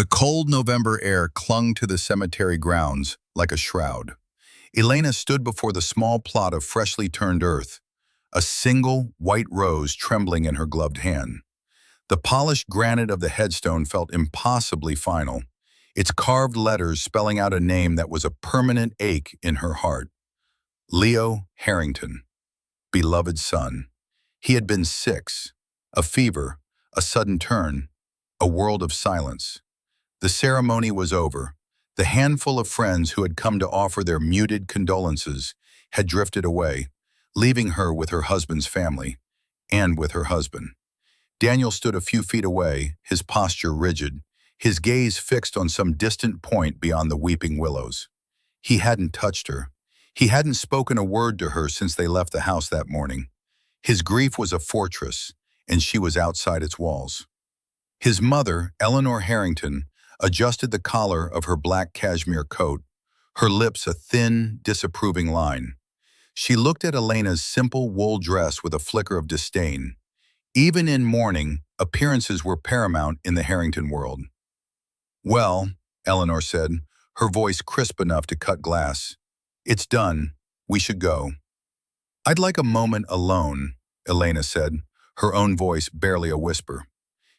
The cold November air clung to the cemetery grounds like a shroud. Elena stood before the small plot of freshly turned earth, a single white rose trembling in her gloved hand. The polished granite of the headstone felt impossibly final, its carved letters spelling out a name that was a permanent ache in her heart. Leo Harrington, beloved son. He had been 6, a fever, a sudden turn, a world of silence. The ceremony was over. The handful of friends who had come to offer their muted condolences had drifted away, leaving her with her husband's family, and with her husband. Daniel stood a few feet away, his posture rigid, his gaze fixed on some distant point beyond the weeping willows. He hadn't touched her. He hadn't spoken a word to her since they left the house that morning. His grief was a fortress, and she was outside its walls. His mother, Eleanor Harrington, adjusted the collar of her black cashmere coat, her lips a thin, disapproving line. She looked at Elena's simple wool dress with a flicker of disdain. Even in mourning, appearances were paramount in the Harrington world. "Well," Eleanor said, her voice crisp enough to cut glass, "it's done. We should go." "I'd like a moment alone," Elena said, her own voice barely a whisper.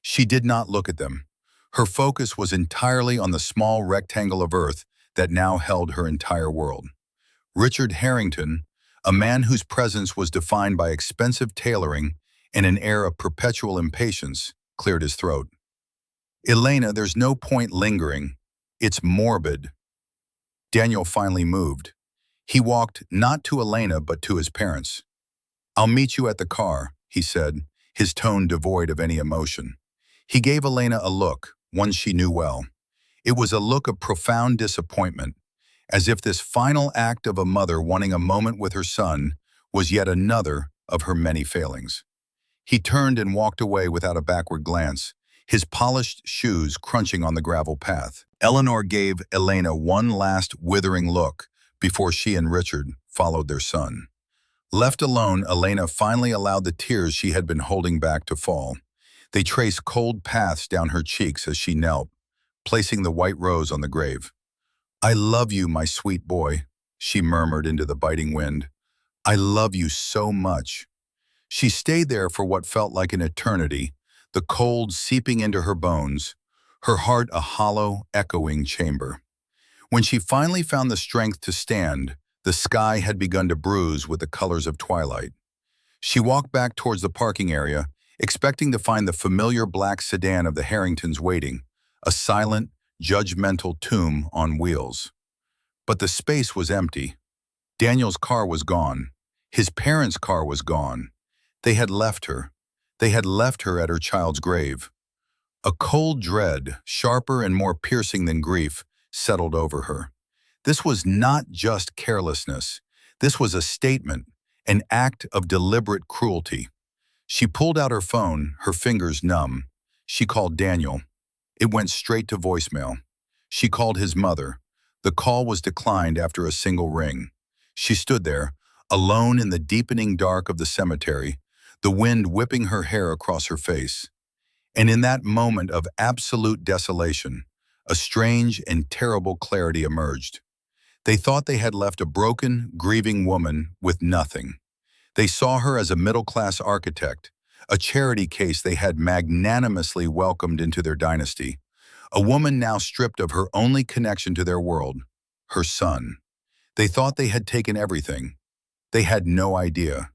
She did not look at them. Her focus was entirely on the small rectangle of earth that now held her entire world. Richard Harrington, a man whose presence was defined by expensive tailoring and an air of perpetual impatience, cleared his throat. "Elena, there's no point lingering. It's morbid." Daniel finally moved. He walked not to Elena but to his parents. "I'll meet you at the car," he said, his tone devoid of any emotion. He gave Elena a look, one she knew well. It was a look of profound disappointment, as if this final act of a mother wanting a moment with her son was yet another of her many failings. He turned and walked away without a backward glance, his polished shoes crunching on the gravel path. Eleanor gave Elena one last withering look before she and Richard followed their son. Left alone, Elena finally allowed the tears she had been holding back to fall. They traced cold paths down her cheeks as she knelt, placing the white rose on the grave. "I love you, my sweet boy," she murmured into the biting wind. "I love you so much." She stayed there for what felt like an eternity, the cold seeping into her bones, her heart a hollow, echoing chamber. When she finally found the strength to stand, the sky had begun to bruise with the colors of twilight. She walked back towards the parking area, expecting to find the familiar black sedan of the Harringtons waiting, a silent, judgmental tomb on wheels. But the space was empty. Daniel's car was gone. His parents' car was gone. They had left her. They had left her at her child's grave. A cold dread, sharper and more piercing than grief, settled over her. This was not just carelessness. This was a statement, an act of deliberate cruelty. She pulled out her phone, her fingers numb. She called Daniel. It went straight to voicemail. She called his mother. The call was declined after a single ring. She stood there, alone in the deepening dark of the cemetery, the wind whipping her hair across her face. And in that moment of absolute desolation, a strange and terrible clarity emerged. They thought they had left a broken, grieving woman with nothing. They saw her as a middle-class architect, a charity case they had magnanimously welcomed into their dynasty, a woman now stripped of her only connection to their world, her son. They thought they had taken everything. They had no idea.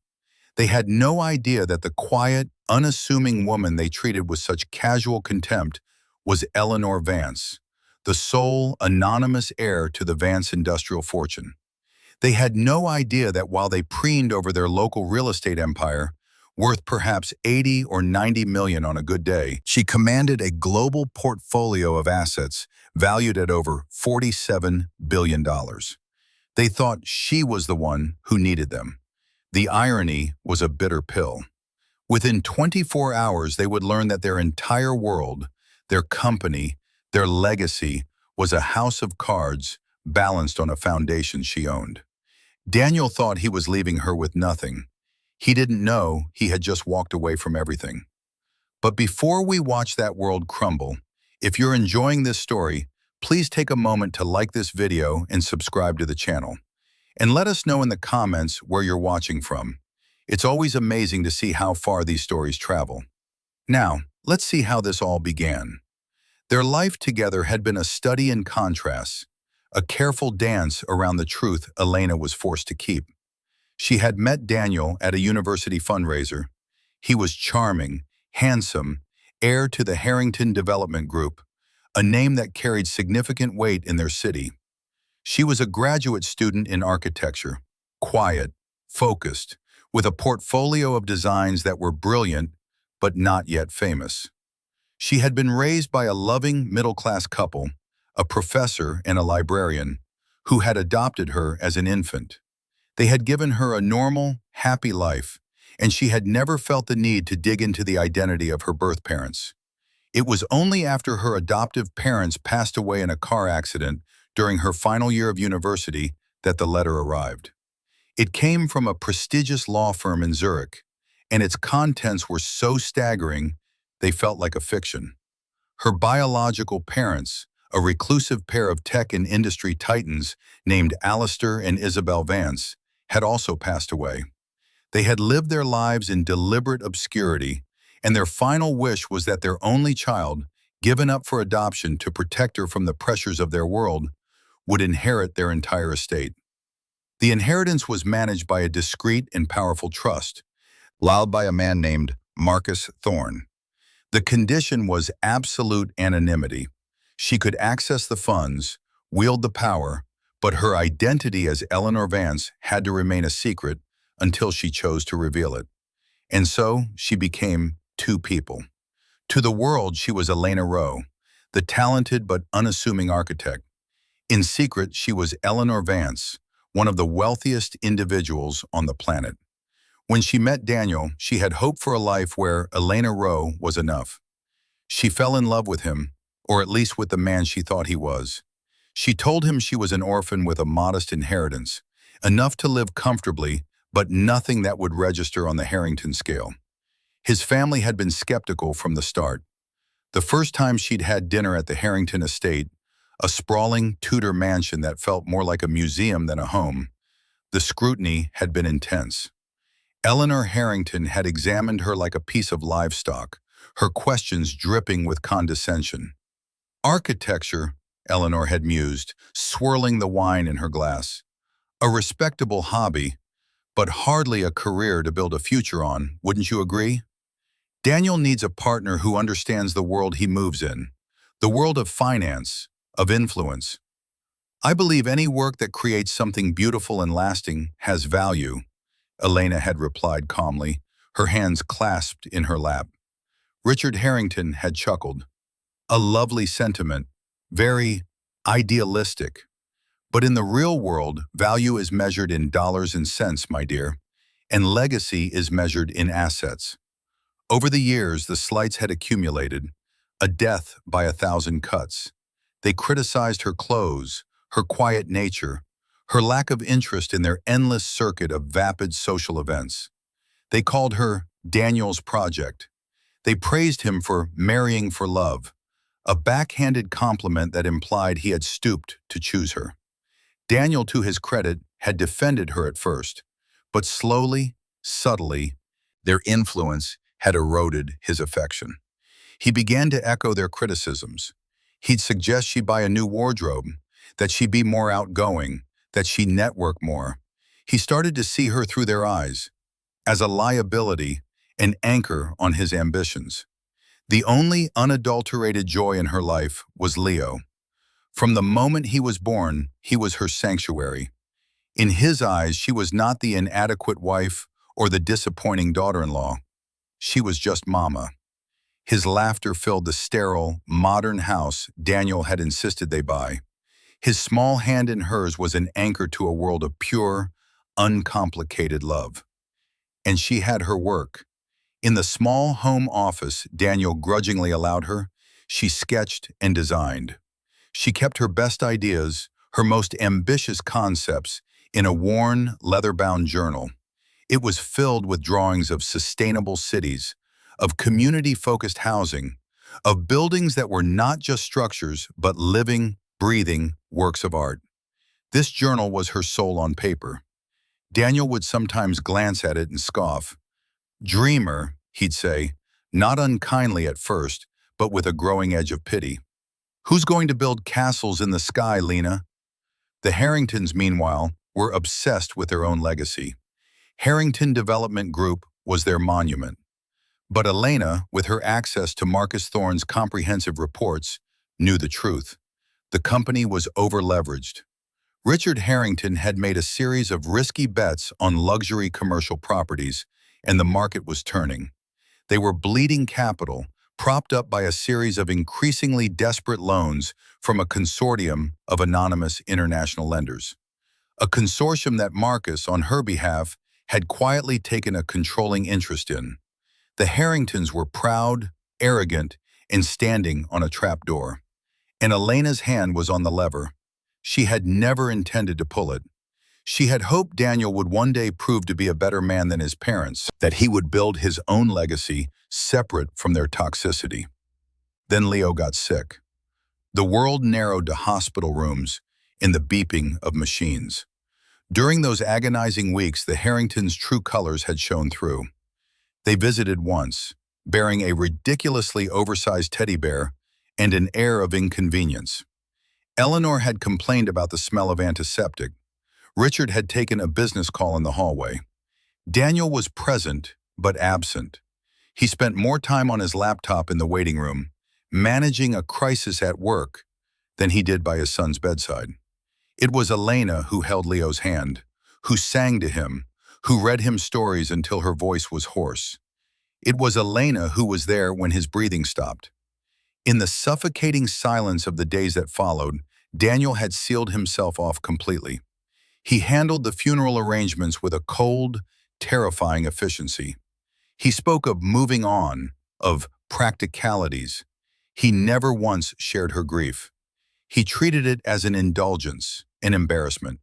They had no idea that the quiet, unassuming woman they treated with such casual contempt was Eleanor Vance, the sole, anonymous heir to the Vance industrial fortune. They had no idea that while they preened over their local real estate empire, worth perhaps 80 or 90 million on a good day, she commanded a global portfolio of assets valued at over $47 billion. They thought she was the one who needed them. The irony was a bitter pill. Within 24 hours, they would learn that their entire world, their company, their legacy was a house of cards balanced on a foundation she owned. Daniel thought he was leaving her with nothing. He didn't know he had just walked away from everything. But before we watch that world crumble, If you're enjoying this story, please take a moment to like this video and subscribe to the channel. And let us know in the comments where you're watching from. It's always amazing to see how far these stories travel. Now, let's see how this all began. Their life together had been a study in contrasts, a careful dance around the truth Elena was forced to keep. She had met Daniel at a university fundraiser. He was charming, handsome, heir to the Harrington Development Group, a name that carried significant weight in their city. She was a graduate student in architecture, quiet, focused, with a portfolio of designs that were brilliant but not yet famous. She had been raised by a loving middle-class couple, a professor and a librarian, who had adopted her as an infant. They had given her a normal, happy life, and she had never felt the need to dig into the identity of her birth parents. It was only after her adoptive parents passed away in a car accident during her final year of university that the letter arrived. It came from a prestigious law firm in Zurich, and its contents were so staggering they felt like a fiction. Her biological parents, a reclusive pair of tech and industry titans named Alistair and Isabel Vance, had also passed away. They had lived their lives in deliberate obscurity, and their final wish was that their only child, given up for adoption to protect her from the pressures of their world, would inherit their entire estate. The inheritance was managed by a discreet and powerful trust, led by a man named Marcus Thorne. The condition was absolute anonymity. She could access the funds, wield the power, but her identity as Eleanor Vance had to remain a secret until she chose to reveal it. And so she became two people. To the world, she was Elena Rowe, the talented but unassuming architect. In secret, she was Eleanor Vance, one of the wealthiest individuals on the planet. When she met Daniel, she had hoped for a life where Elena Rowe was enough. She fell in love with him, or at least with the man she thought he was. She told him she was an orphan with a modest inheritance, enough to live comfortably, but nothing that would register on the Harrington scale. His family had been skeptical from the start. The first time she'd had dinner at the Harrington estate, a sprawling Tudor mansion that felt more like a museum than a home, the scrutiny had been intense. Eleanor Harrington had examined her like a piece of livestock, her questions dripping with condescension. Architecture, Eleanor had mused, swirling the wine in her glass. A respectable hobby, but hardly a career to build a future on, wouldn't you agree? Daniel needs a partner who understands the world he moves in, the world of finance, of influence. I believe any work that creates something beautiful and lasting has value, Elena had replied calmly, her hands clasped in her lap. Richard Harrington had chuckled. A lovely sentiment, very idealistic. But in the real world, value is measured in dollars and cents, my dear, and legacy is measured in assets. Over the years, the slights had accumulated, a death by 1,000 cuts. They criticized her clothes, her quiet nature, her lack of interest in their endless circuit of vapid social events. They called her Daniel's project. They praised him for marrying for love, a backhanded compliment that implied he had stooped to choose her. Daniel, to his credit, had defended her at first, but slowly, subtly, their influence had eroded his affection. He began to echo their criticisms. He'd suggest she buy a new wardrobe, that she be more outgoing, that she network more. He started to see her through their eyes, as a liability, an anchor on his ambitions. The only unadulterated joy in her life was Leo. From the moment he was born, he was her sanctuary. In his eyes, she was not the inadequate wife or the disappointing daughter-in-law. She was just Mama. His laughter filled the sterile, modern house Daniel had insisted they buy. His small hand in hers was an anchor to a world of pure, uncomplicated love. And she had her work. In the small home office Daniel grudgingly allowed her, she sketched and designed. She kept her best ideas, her most ambitious concepts, in a worn, leather-bound journal. It was filled with drawings of sustainable cities, of community-focused housing, of buildings that were not just structures, but living, breathing works of art. This journal was her soul on paper. Daniel would sometimes glance at it and scoff. "Dreamer," he'd say, not unkindly at first, but with a growing edge of pity. "Who's going to build castles in the sky, Lena?" The Harringtons, meanwhile, were obsessed with their own legacy. Harrington Development Group was their monument. But Elena, with her access to Marcus Thorne's comprehensive reports, knew the truth. The company was over-leveraged. Richard Harrington had made a series of risky bets on luxury commercial properties, and the market was turning. They were bleeding capital, propped up by a series of increasingly desperate loans from a consortium of anonymous international lenders. A consortium that Marcus, on her behalf, had quietly taken a controlling interest in. The Harringtons were proud, arrogant, and standing on a trapdoor. And Elena's hand was on the lever. She had never intended to pull it. She had hoped Daniel would one day prove to be a better man than his parents, that he would build his own legacy separate from their toxicity. Then Leo got sick. The world narrowed to hospital rooms and the beeping of machines. During those agonizing weeks, the Harringtons' true colors had shown through. They visited once, bearing a ridiculously oversized teddy bear and an air of inconvenience. Eleanor had complained about the smell of antiseptic. Richard had taken a business call in the hallway. Daniel was present, but absent. He spent more time on his laptop in the waiting room, managing a crisis at work, than he did by his son's bedside. It was Elena who held Leo's hand, who sang to him, who read him stories until her voice was hoarse. It was Elena who was there when his breathing stopped. In the suffocating silence of the days that followed, Daniel had sealed himself off completely. He handled the funeral arrangements with a cold, terrifying efficiency. He spoke of moving on, of practicalities. He never once shared her grief. He treated it as an indulgence, an embarrassment.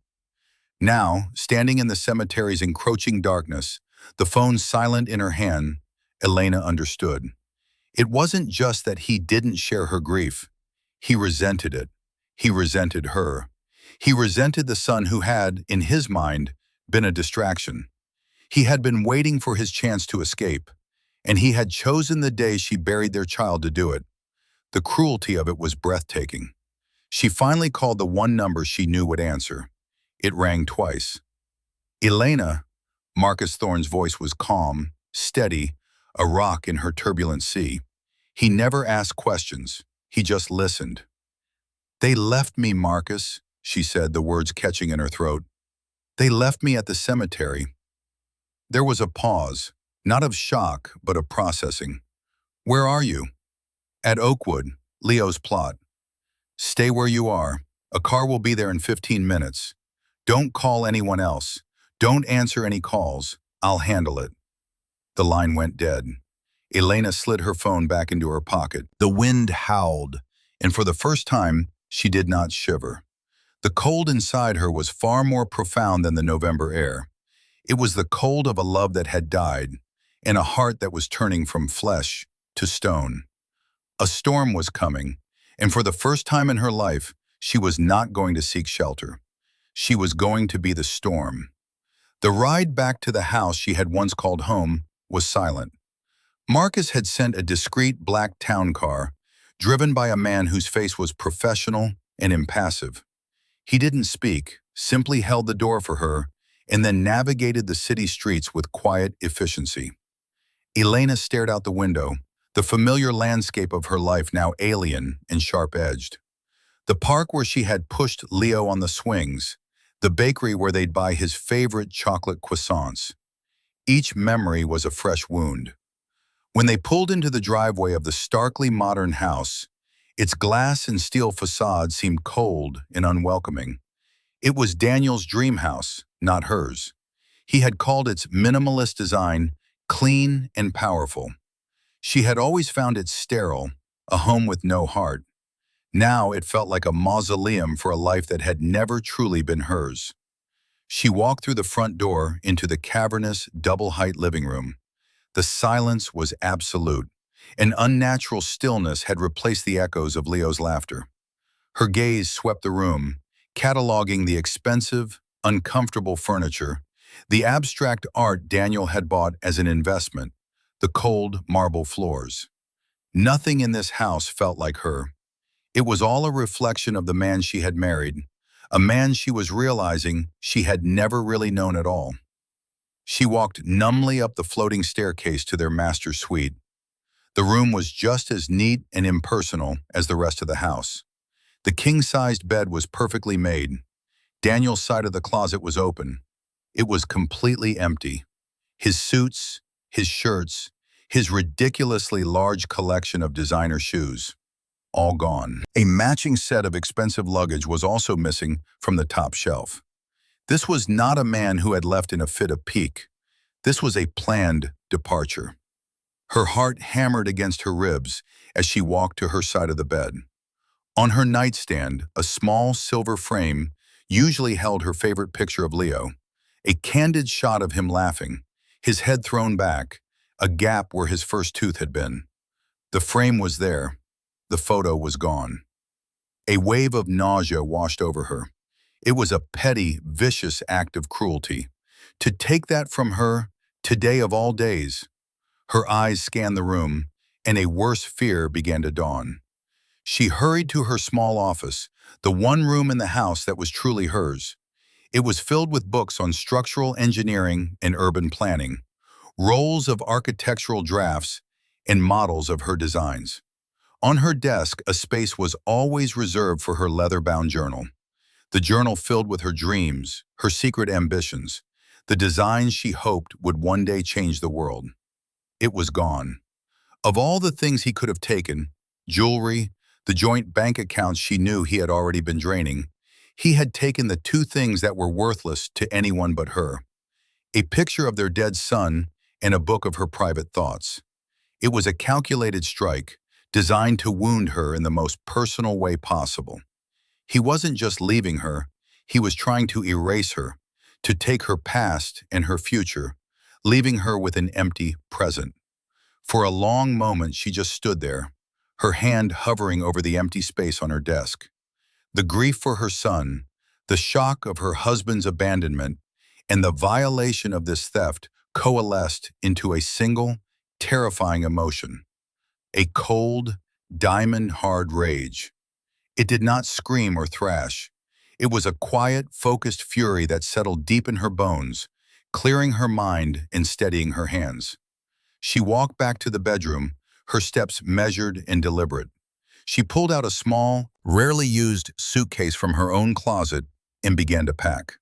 Now, standing in the cemetery's encroaching darkness, the phone silent in her hand, Elena understood. It wasn't just that he didn't share her grief. He resented it. He resented her. He resented the son who had, in his mind, been a distraction. He had been waiting for his chance to escape, and he had chosen the day she buried their child to do it. The cruelty of it was breathtaking. She finally called the one number she knew would answer. It rang twice. "Elena," Marcus Thorne's voice was calm, steady, a rock in her turbulent sea. He never asked questions. He just listened. "They left me, Marcus," she said, the words catching in her throat. "They left me at the cemetery." There was a pause, not of shock, but of processing. "Where are you?" "At Oakwood, Leo's plot." "Stay where you are. A car will be there in 15 minutes. Don't call anyone else. Don't answer any calls. I'll handle it." The line went dead. Elena slid her phone back into her pocket. The wind howled, and for the first time, she did not shiver. The cold inside her was far more profound than the November air. It was the cold of a love that had died, and a heart that was turning from flesh to stone. A storm was coming, and for the first time in her life, she was not going to seek shelter. She was going to be the storm. The ride back to the house she had once called home was silent. Marcus had sent a discreet black town car, driven by a man whose face was professional and impassive. He didn't speak, simply held the door for her, and then navigated the city streets with quiet efficiency. Elena stared out the window, the familiar landscape of her life now alien and sharp-edged. The park where she had pushed Leo on the swings, the bakery where they'd buy his favorite chocolate croissants. Each memory was a fresh wound. When they pulled into the driveway of the starkly modern house, its glass and steel facade seemed cold and unwelcoming. It was Daniel's dream house, not hers. He had called its minimalist design clean and powerful. She had always found it sterile, a home with no heart. Now it felt like a mausoleum for a life that had never truly been hers. She walked through the front door into the cavernous, double-height living room. The silence was absolute. An unnatural stillness had replaced the echoes of Leo's laughter. Her gaze swept the room, cataloging the expensive, uncomfortable furniture, the abstract art Daniel had bought as an investment, the cold marble floors. Nothing in this house felt like her. It was all a reflection of the man she had married, a man she was realizing she had never really known at all. She walked numbly up the floating staircase to their master suite. The room was just as neat and impersonal as the rest of the house. The king-sized bed was perfectly made. Daniel's side of the closet was open. It was completely empty. His suits, his shirts, his ridiculously large collection of designer shoes, all gone. A matching set of expensive luggage was also missing from the top shelf. This was not a man who had left in a fit of pique. This was a planned departure. Her heart hammered against her ribs as she walked to her side of the bed. On her nightstand, a small silver frame usually held her favorite picture of Leo, a candid shot of him laughing, his head thrown back, a gap where his first tooth had been. The frame was there. The photo was gone. A wave of nausea washed over her. It was a petty, vicious act of cruelty. To take that from her, today of all days. Her eyes scanned the room, and a worse fear began to dawn. She hurried to her small office, the one room in the house that was truly hers. It was filled with books on structural engineering and urban planning, rolls of architectural drafts, and models of her designs. On her desk, a space was always reserved for her leather-bound journal. The journal filled with her dreams, her secret ambitions, the designs she hoped would one day change the world. It was gone. Of all the things he could have taken, jewelry, the joint bank accounts she knew he had already been draining, he had taken the two things that were worthless to anyone but her: a picture of their dead son and a book of her private thoughts. It was a calculated strike, designed to wound her in the most personal way possible. He wasn't just leaving her, he was trying to erase her, to take her past and her future, leaving her with an empty present. For a long moment she just stood there, her hand hovering over the empty space on her desk. The grief for her son, the shock of her husband's abandonment, and the violation of this theft coalesced into a single, terrifying emotion: a cold, diamond-hard rage. It did not scream or thrash. It was a quiet, focused fury that settled deep in her bones, clearing her mind and steadying her hands. She walked back to the bedroom, her steps measured and deliberate. She pulled out a small, rarely used suitcase from her own closet and began to pack.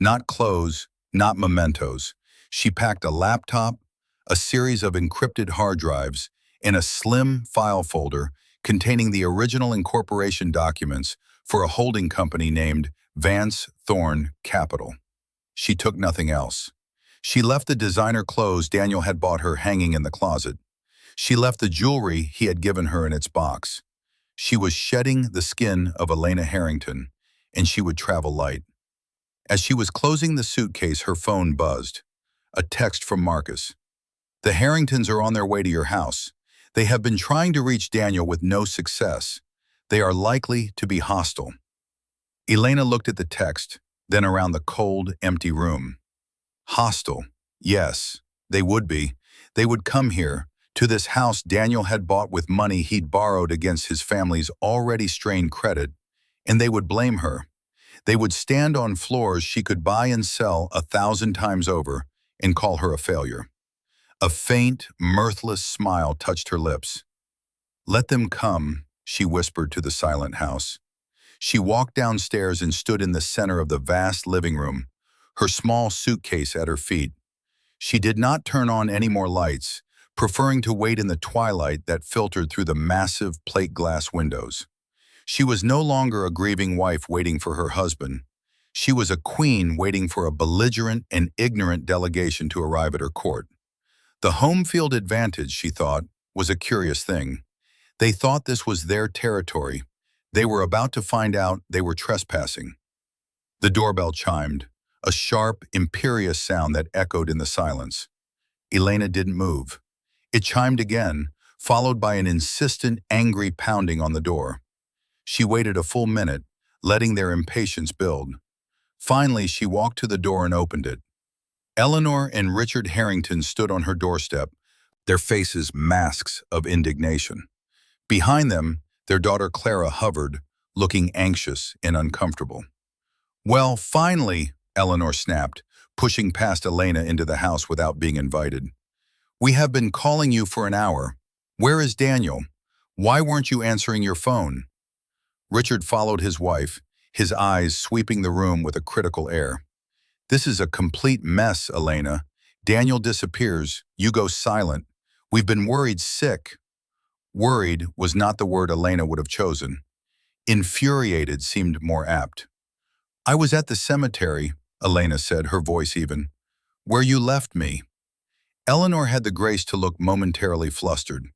Not clothes, not mementos. She packed a laptop, a series of encrypted hard drives, and a slim file folder containing the original incorporation documents for a holding company named Vance Thorne Capital. She took nothing else. She left the designer clothes Daniel had bought her hanging in the closet. She left the jewelry he had given her in its box. She was shedding the skin of Elena Harrington, and she would travel light. As she was closing the suitcase, her phone buzzed. A text from Marcus. "The Harringtons are on their way to your house. They have been trying to reach Daniel with no success. They are likely to be hostile." Elena looked at the text, then around the cold, empty room. Hostile. Yes, they would be. They would come here, to this house Daniel had bought with money he'd borrowed against his family's already strained credit, and they would blame her. They would stand on floors she could buy and sell 1,000 times over and call her a failure. A faint, mirthless smile touched her lips. "Let them come," she whispered to the silent house. She walked downstairs and stood in the center of the vast living room, her small suitcase at her feet. She did not turn on any more lights, preferring to wait in the twilight that filtered through the massive plate glass windows. She was no longer a grieving wife waiting for her husband. She was a queen waiting for a belligerent and ignorant delegation to arrive at her court. The home field advantage, she thought, was a curious thing. They thought this was their territory. They were about to find out they were trespassing. The doorbell chimed, a sharp, imperious sound that echoed in the silence. Elena didn't move. It chimed again, followed by an insistent, angry pounding on the door. She waited a full minute, letting their impatience build. Finally, she walked to the door and opened it. Eleanor and Richard Harrington stood on her doorstep, their faces masks of indignation. Behind them, their daughter Clara hovered, looking anxious and uncomfortable. "Well, finally," Eleanor snapped, pushing past Elena into the house without being invited. "We have been calling you for an hour. Where is Daniel? Why weren't you answering your phone?" Richard followed his wife, his eyes sweeping the room with a critical air. "This is a complete mess, Elena. Daniel disappears, you go silent. We've been worried sick." Worried was not the word Elena would have chosen. Infuriated seemed more apt. "I was at the cemetery," Elena said, her voice even. "Where you left me." Eleanor had the grace to look momentarily flustered.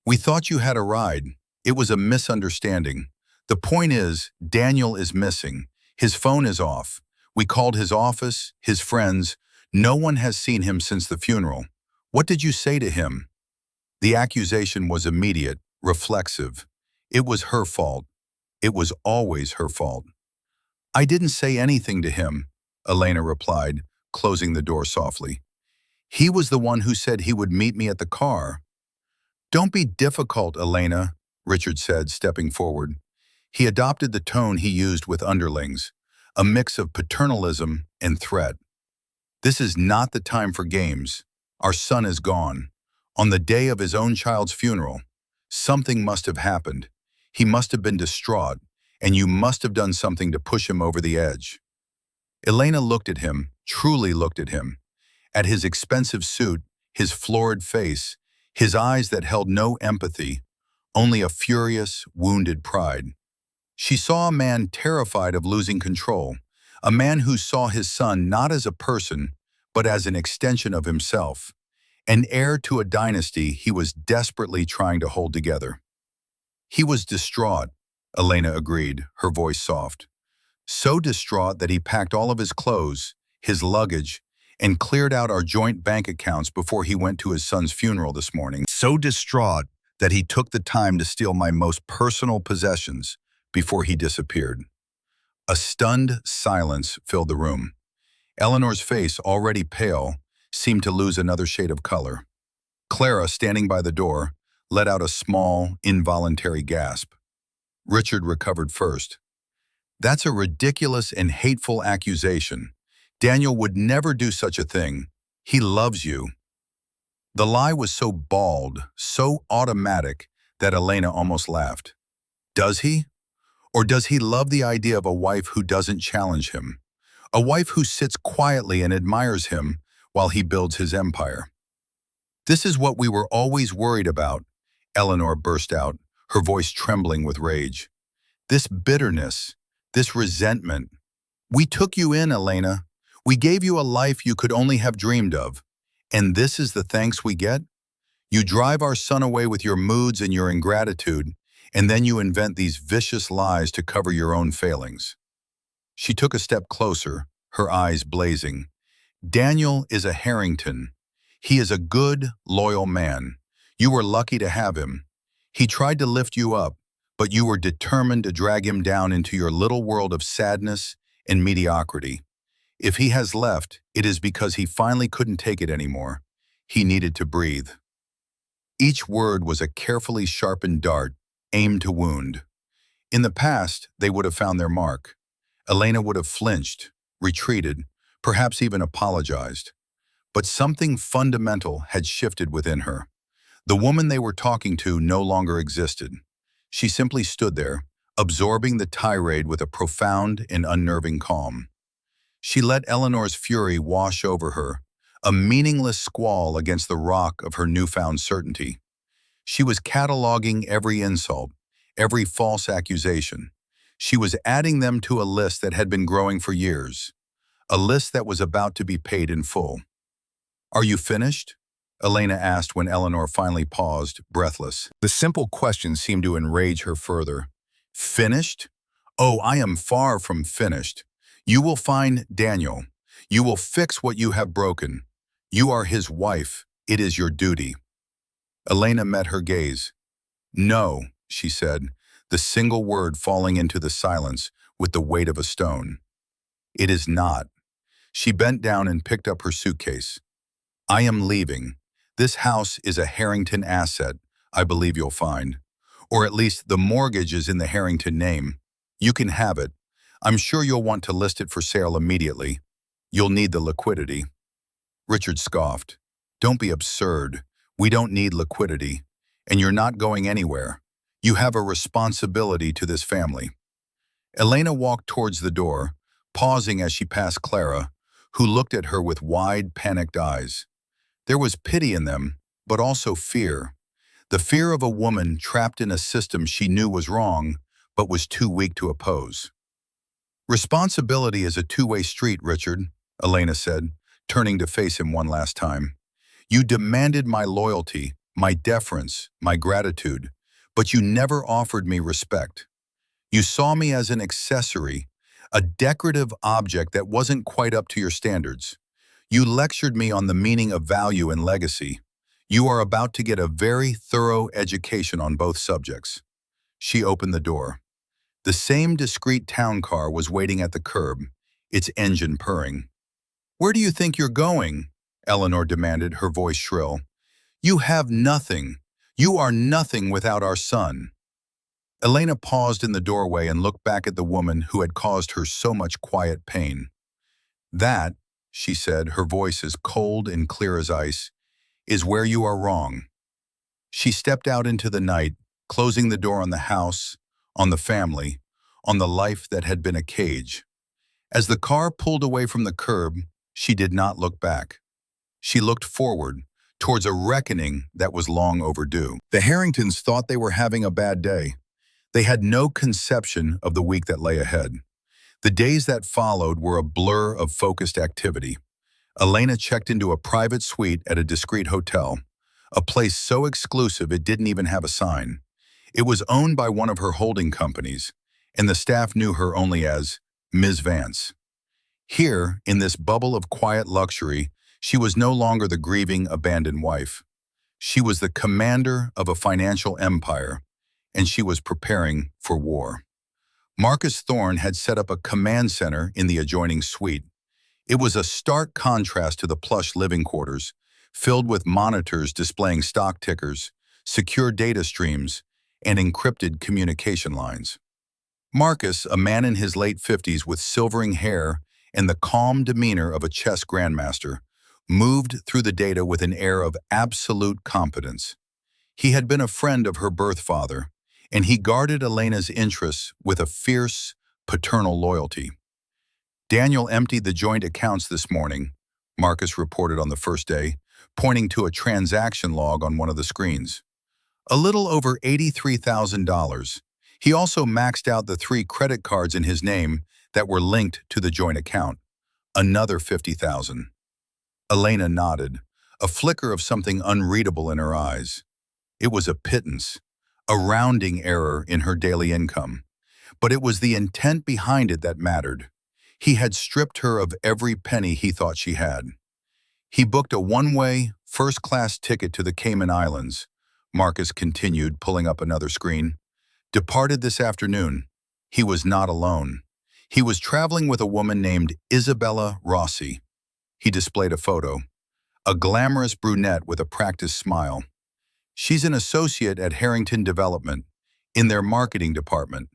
"We thought you had a ride. It was a misunderstanding. The point is, Daniel is missing. His phone is off. We called his office, his friends. No one has seen him since the funeral. What did you say to him?" The accusation was immediate, reflexive. It was her fault. It was always her fault. "I didn't say anything to him," Elena replied, closing the door softly. "He was the one who said he would meet me at the car." "Don't be difficult, Elena," Richard said, stepping forward. He adopted the tone he used with underlings, a mix of paternalism and threat. "This is not the time for games. Our son is gone. On the day of his own child's funeral. Something must have happened. He must have been distraught, and you must have done something to push him over the edge." Elena looked at him, truly looked at him. At his expensive suit, his florid face, his eyes that held no empathy, only a furious, wounded pride. She saw a man terrified of losing control, a man who saw his son not as a person, but as an extension of himself, an heir to a dynasty he was desperately trying to hold together. "He was distraught," Elena agreed, her voice soft. "So distraught that he packed all of his clothes, his luggage, and cleared out our joint bank accounts before he went to his son's funeral this morning. So distraught that he took the time to steal my most personal possessions before he disappeared." A stunned silence filled the room. Eleanor's face, already pale, seemed to lose another shade of color. Clara, standing by the door, let out a small, involuntary gasp. Richard recovered first. "That's a ridiculous and hateful accusation. Daniel would never do such a thing. He loves you." The lie was so bald, so automatic, that Elena almost laughed. "Does he? Or does he love the idea of a wife who doesn't challenge him? A wife who sits quietly and admires him while he builds his empire?" "This is what we were always worried about," Eleanor burst out, her voice trembling with rage. "This bitterness, this resentment. We took you in, Elena. We gave you a life you could only have dreamed of. And this is the thanks we get? You drive our son away with your moods and your ingratitude, and then you invent these vicious lies to cover your own failings." She took a step closer, her eyes blazing. "Daniel is a Harrington. He is a good, loyal man. You were lucky to have him. He tried to lift you up, but you were determined to drag him down into your little world of sadness and mediocrity. If he has left, it is because he finally couldn't take it anymore. He needed to breathe." Each word was a carefully sharpened dart, aimed to wound. In the past, they would have found their mark. Elena would have flinched, retreated, perhaps even apologized. But something fundamental had shifted within her. The woman they were talking to no longer existed. She simply stood there, absorbing the tirade with a profound and unnerving calm. She let Eleanor's fury wash over her, a meaningless squall against the rock of her newfound certainty. She was cataloging every insult, every false accusation. She was adding them to a list that had been growing for years, a list that was about to be paid in full. "Are you finished?" Elena asked when Eleanor finally paused, breathless. The simple question seemed to enrage her further. "Finished? Oh, I am far from finished. You will find Daniel. You will fix what you have broken. You are his wife. It is your duty." Elena met her gaze. "No," she said, the single word falling into the silence with the weight of a stone. "It is not." She bent down and picked up her suitcase. "I am leaving. This house is a Harrington asset, I believe you'll find. Or at least the mortgage is in the Harrington name. You can have it. I'm sure you'll want to list it for sale immediately. You'll need the liquidity." Richard scoffed. "Don't be absurd. We don't need liquidity. And you're not going anywhere. You have a responsibility to this family." Elena walked towards the door, pausing as she passed Clara, who looked at her with wide, panicked eyes. There was pity in them, but also fear. The fear of a woman trapped in a system she knew was wrong, but was too weak to oppose. "Responsibility is a two-way street, Richard," Elena said, turning to face him one last time. "You demanded my loyalty, my deference, my gratitude, but you never offered me respect. You saw me as an accessory, a decorative object that wasn't quite up to your standards. You lectured me on the meaning of value and legacy. You are about to get a very thorough education on both subjects." She opened the door. The same discreet town car was waiting at the curb, its engine purring. "Where do you think you're going?" Eleanor demanded, her voice shrill. "You have nothing. You are nothing without our son." Elena paused in the doorway and looked back at the woman who had caused her so much quiet pain. "That," she said, her voice as cold and clear as ice, "is where you are wrong." She stepped out into the night, closing the door on the house, on the family, on the life that had been a cage. As the car pulled away from the curb, she did not look back. She looked forward, towards a reckoning that was long overdue. The Harringtons thought they were having a bad day. They had no conception of the week that lay ahead. The days that followed were a blur of focused activity. Elena checked into a private suite at a discreet hotel, a place so exclusive it didn't even have a sign. It was owned by one of her holding companies, and the staff knew her only as Ms. Vance. Here, in this bubble of quiet luxury, she was no longer the grieving, abandoned wife. She was the commander of a financial empire, and she was preparing for war. Marcus Thorne had set up a command center in the adjoining suite. It was a stark contrast to the plush living quarters, filled with monitors displaying stock tickers, secure data streams, and encrypted communication lines. Marcus, a man in his late 50s with silvering hair and the calm demeanor of a chess grandmaster, moved through the data with an air of absolute competence. He had been a friend of her birth father, and he guarded Elena's interests with a fierce, paternal loyalty. "Daniel emptied the joint accounts this morning," Marcus reported on the first day, pointing to a transaction log on one of the screens. "A little over $83,000. He also maxed out the 3 credit cards in his name that were linked to the joint account. Another $50,000. Elena nodded, a flicker of something unreadable in her eyes. It was a pittance, a rounding error in her daily income. But it was the intent behind it that mattered. He had stripped her of every penny he thought she had. "He booked a one-way, first-class ticket to the Cayman Islands," Marcus continued, pulling up another screen. "Departed this afternoon. He was not alone. He was traveling with a woman named Isabella Rossi." He displayed a photo. A glamorous brunette with a practiced smile. "She's an associate at Harrington Development, in their marketing department."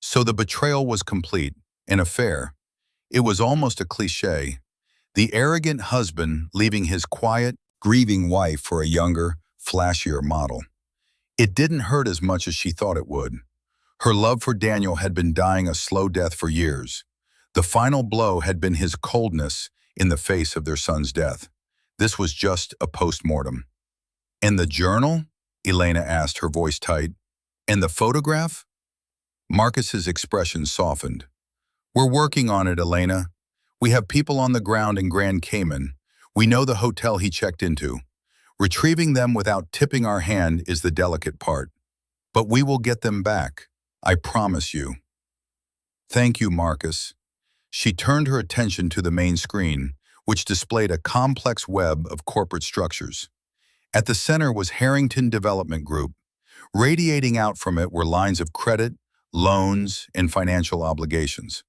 So the betrayal was complete, an affair. It was almost a cliché. The arrogant husband leaving his quiet, grieving wife for a younger, flashier model. It didn't hurt as much as she thought it would. Her love for Daniel had been dying a slow death for years. The final blow had been his coldness in the face of their son's death. This was just a post-mortem. "And the journal?" Elena asked, her voice tight. "And the photograph?" Marcus's expression softened. "We're working on it, Elena. We have people on the ground in Grand Cayman. We know the hotel he checked into. Retrieving them without tipping our hand is the delicate part. But we will get them back. I promise you." "Thank you, Marcus." She turned her attention to the main screen, which displayed a complex web of corporate structures. At the center was Harrington Development Group. Radiating out from it were lines of credit, loans, and financial obligations.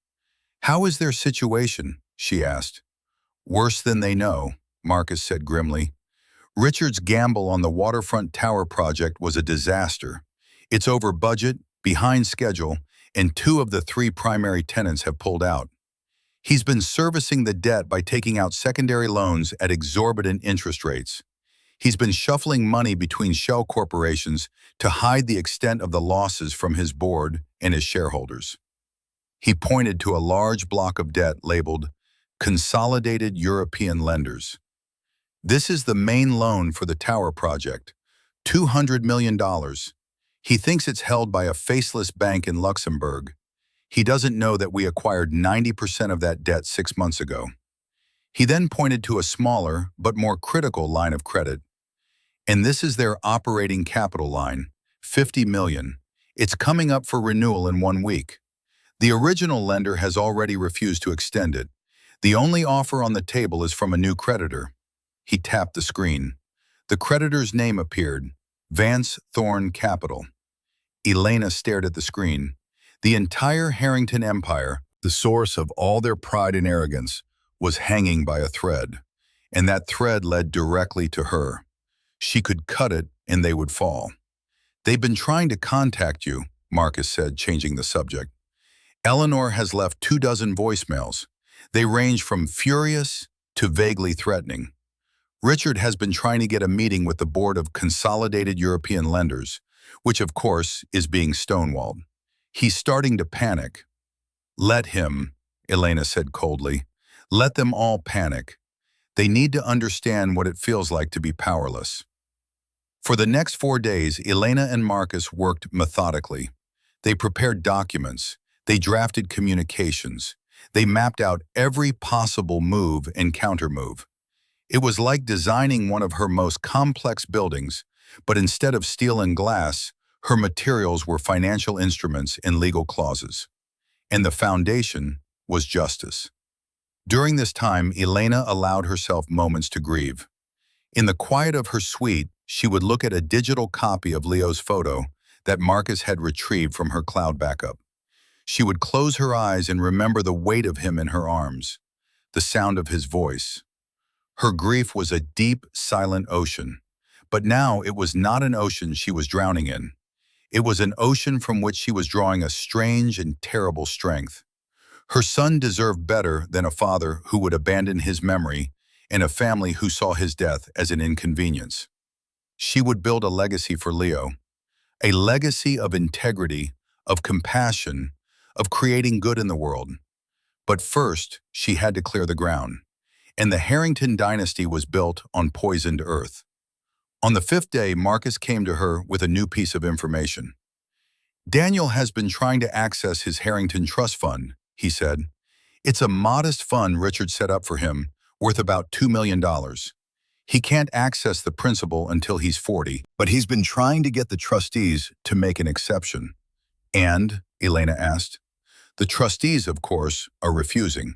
"How is their situation?" she asked. "Worse than they know," Marcus said grimly. Richard's gamble on the waterfront tower project was a disaster. It's over budget, behind schedule, and two of the three primary tenants have pulled out. He's been servicing the debt by taking out secondary loans at exorbitant interest rates. He's been shuffling money between shell corporations to hide the extent of the losses from his board and his shareholders. He pointed to a large block of debt labeled Consolidated European Lenders. "This is the main loan for the tower project, $200 million. He thinks it's held by a faceless bank in Luxembourg. He doesn't know that we acquired 90% of that debt 6 months ago." He then pointed to a smaller but more critical line of credit. "And this is their operating capital line, $50 million. It's coming up for renewal in 1 week. The original lender has already refused to extend it. The only offer on the table is from a new creditor." He tapped the screen. The creditor's name appeared, Vance Thorn Capital. Elena stared at the screen. The entire Harrington empire, the source of all their pride and arrogance, was hanging by a thread, and that thread led directly to her. She could cut it and they would fall. "They've been trying to contact you," Marcus said, changing the subject. "Eleanor has left 24 voicemails. They range from furious to vaguely threatening. Richard has been trying to get a meeting with the board of Consolidated European Lenders, which of course is being stonewalled. He's starting to panic." "Let him," Elena said coldly. "Let them all panic. They need to understand what it feels like to be powerless." For the next 4 days, Elena and Marcus worked methodically. They prepared documents. They drafted communications. They mapped out every possible move and countermove. It was like designing one of her most complex buildings, but instead of steel and glass, her materials were financial instruments and legal clauses. And the foundation was justice. During this time, Elena allowed herself moments to grieve. In the quiet of her suite, she would look at a digital copy of Leo's photo that Marcus had retrieved from her cloud backup. She would close her eyes and remember the weight of him in her arms, the sound of his voice. Her grief was a deep, silent ocean, but now it was not an ocean she was drowning in. It was an ocean from which she was drawing a strange and terrible strength. Her son deserved better than a father who would abandon his memory and a family who saw his death as an inconvenience. She would build a legacy for Leo, a legacy of integrity, of compassion, of creating good in the world. But first, she had to clear the ground. And the Harrington dynasty was built on poisoned earth. On the 5th day, Marcus came to her with a new piece of information. "Daniel has been trying to access his Harrington Trust Fund," he said. "It's a modest fund Richard set up for him, worth about $2 million. He can't access the principal until he's 40, but he's been trying to get the trustees to make an exception." "And?" Elena asked. "The trustees, of course, are refusing.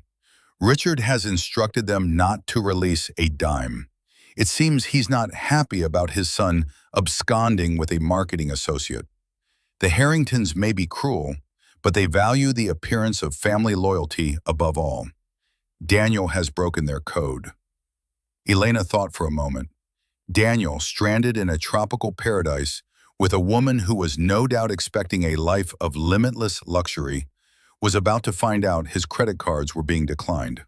Richard has instructed them not to release a dime. It seems he's not happy about his son absconding with a marketing associate. The Harringtons may be cruel, but they value the appearance of family loyalty above all. Daniel has broken their code." Elena thought for a moment. Daniel, stranded in a tropical paradise with a woman who was no doubt expecting a life of limitless luxury, was about to find out his credit cards were being declined.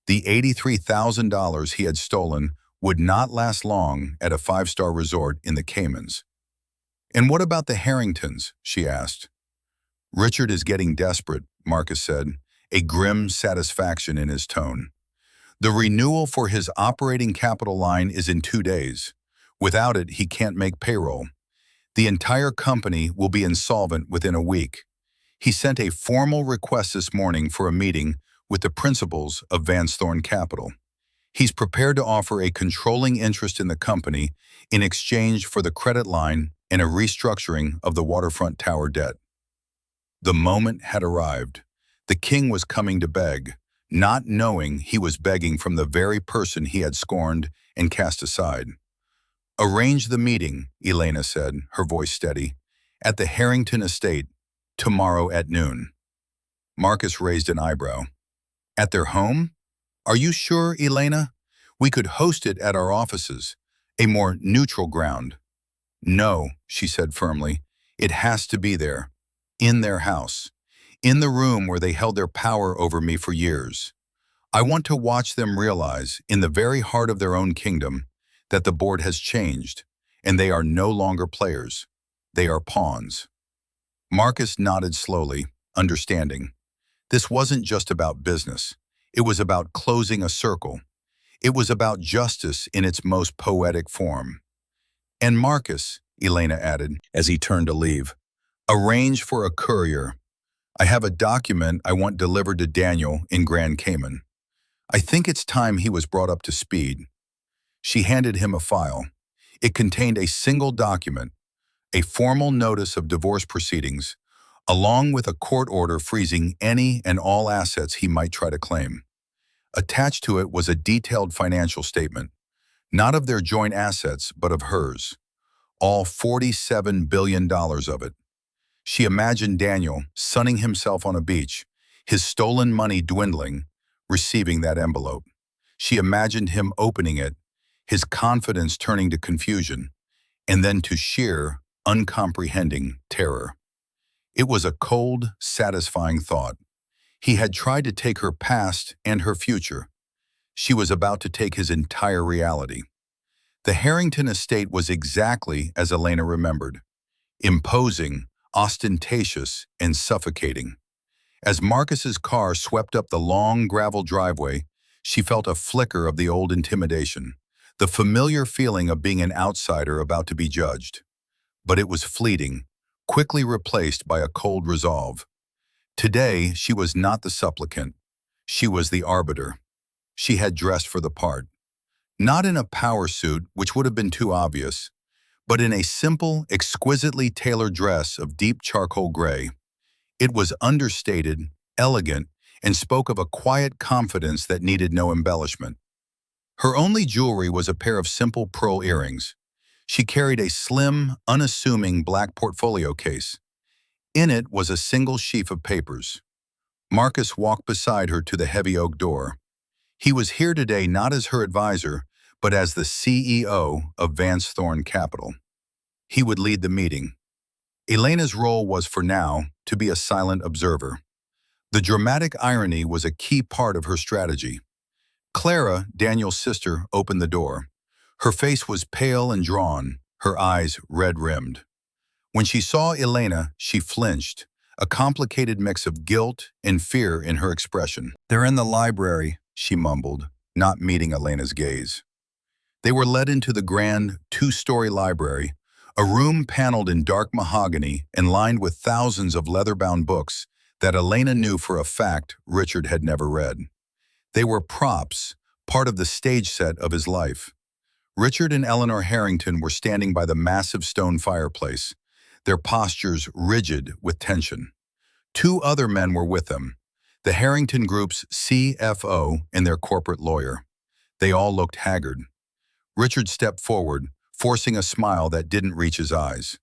The $83,000 he had stolen would not last long at a 5-star resort in the Caymans. "And what about the Harringtons?" she asked. "Richard is getting desperate," Marcus said, a grim satisfaction in his tone. "The renewal for his operating capital line is in 2 days. Without it, he can't make payroll. The entire company will be insolvent within a week. He sent a formal request this morning for a meeting with the principals of Vance Thorn Capital. He's prepared to offer a controlling interest in the company in exchange for the credit line and a restructuring of the waterfront tower debt." The moment had arrived. The king was coming to beg, not knowing he was begging from the very person he had scorned and cast aside. Arrange the meeting, Elena said, her voice steady, at the Harrington estate, tomorrow at noon. Marcus raised an eyebrow. At their home? Are you sure, Elena? We could host it at our offices, a more neutral ground. No, she said firmly. It has to be there, in their house, in the room where they held their power over me for years. I want to watch them realize, in the very heart of their own kingdom, that the board has changed, and they are no longer players. They are pawns. Marcus nodded slowly, understanding. This wasn't just about business. It was about closing a circle. It was about justice in its most poetic form. And Marcus, Elena added, as he turned to leave, arrange for a courier. I have a document I want delivered to Daniel in Grand Cayman. I think it's time he was brought up to speed. She handed him a file. It contained a single document, a formal notice of divorce proceedings, along with a court order freezing any and all assets he might try to claim. Attached to it was a detailed financial statement, not of their joint assets, but of hers, all $47 billion of it. She imagined Daniel sunning himself on a beach, his stolen money dwindling, receiving that envelope. She imagined him opening it, his confidence turning to confusion, and then to sheer, uncomprehending terror. It was a cold, satisfying thought. He had tried to take her past and her future. She was about to take his entire reality. The Harrington estate was exactly as Elena remembered, imposing, ostentatious, and suffocating. As Marcus's car swept up the long gravel driveway, she felt a flicker of the old intimidation, the familiar feeling of being an outsider about to be judged. But it was fleeting, quickly replaced by a cold resolve. Today, she was not the supplicant. She was the arbiter. She had dressed for the part. Not in a power suit, which would have been too obvious, but in a simple, exquisitely tailored dress of deep charcoal gray. It was understated, elegant, and spoke of a quiet confidence that needed no embellishment. Her only jewelry was a pair of simple pearl earrings. She carried a slim, unassuming black portfolio case. In it was a single sheaf of papers. Marcus walked beside her to the heavy oak door. He was here today not as her advisor, but as the CEO of Vance Thorne Capital. He would lead the meeting. Elena's role was, for now, to be a silent observer. The dramatic irony was a key part of her strategy. Clara, Daniel's sister, opened the door. Her face was pale and drawn, her eyes red-rimmed. When she saw Elena, she flinched, a complicated mix of guilt and fear in her expression. "They're in the library," she mumbled, not meeting Elena's gaze. They were led into the grand, two-story library, a room paneled in dark mahogany and lined with thousands of leather-bound books that Elena knew for a fact Richard had never read. They were props, part of the stage set of his life. Richard and Eleanor Harrington were standing by the massive stone fireplace, their postures rigid with tension. Two other men were with them, the Harrington Group's CFO and their corporate lawyer. They all looked haggard. Richard stepped forward, forcing a smile that didn't reach his eyes.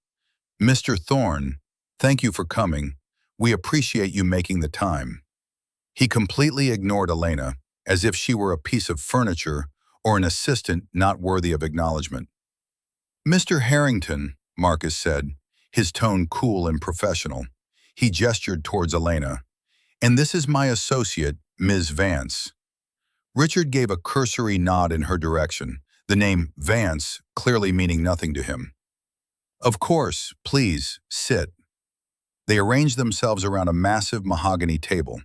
"Mr. Thorne, thank you for coming. We appreciate you making the time." He completely ignored Elena, as if she were a piece of furniture or an assistant not worthy of acknowledgement. "Mr. Harrington," Marcus said, his tone cool and professional. He gestured towards Elena. "And this is my associate, Ms. Vance." Richard gave a cursory nod in her direction, the name Vance clearly meaning nothing to him. "Of course, please, sit." They arranged themselves around a massive mahogany table.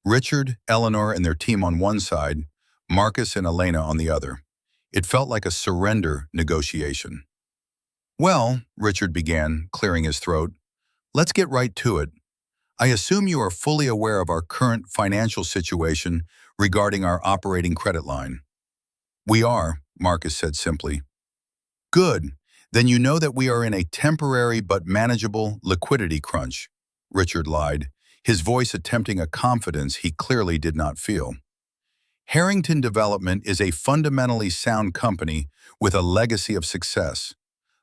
Richard, Eleanor, and their team on one side, Marcus and Elena on the other. It felt like a surrender negotiation. "Well," Richard began, clearing his throat, "let's get right to it. I assume you are fully aware of our current financial situation regarding our operating credit line." "We are," Marcus said simply. "Good. Then you know that we are in a temporary but manageable liquidity crunch," Richard lied, his voice attempting a confidence he clearly did not feel. Harrington Development is a fundamentally sound company with a legacy of success.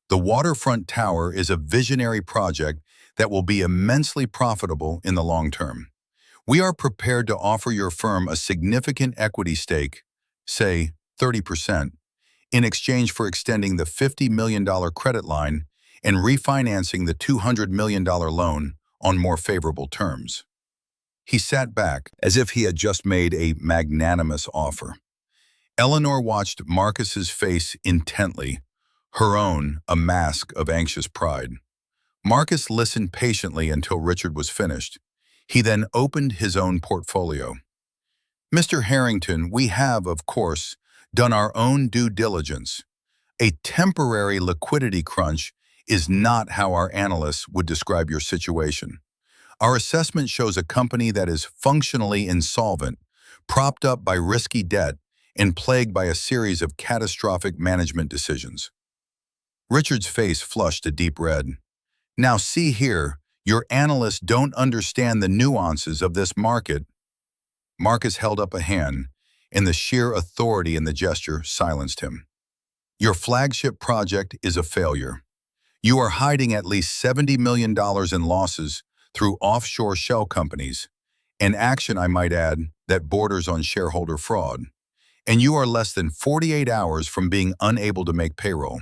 The waterfront tower is a visionary project that will be immensely profitable in the long term. We are prepared to offer your firm a significant equity stake, say 30%, in exchange for extending the $50 million credit line and refinancing the $200 million loan on more favorable terms. He sat back as if he had just made a magnanimous offer. Eleanor watched Marcus's face intently, her own a mask of anxious pride. Marcus listened patiently until Richard was finished. He then opened his own portfolio. Mr. Harrington, we have, of course, done our own due diligence. A temporary liquidity crunch is not how our analysts would describe your situation. Our assessment shows a company that is functionally insolvent, propped up by risky debt, and plagued by a series of catastrophic management decisions. Richard's face flushed a deep red. Now see here, your analysts don't understand the nuances of this market. Marcus held up a hand, and the sheer authority in the gesture silenced him. Your flagship project is a failure. You are hiding at least $70 million in losses through offshore shell companies, an action, I might add, that borders on shareholder fraud. And you are less than 48 hours from being unable to make payroll,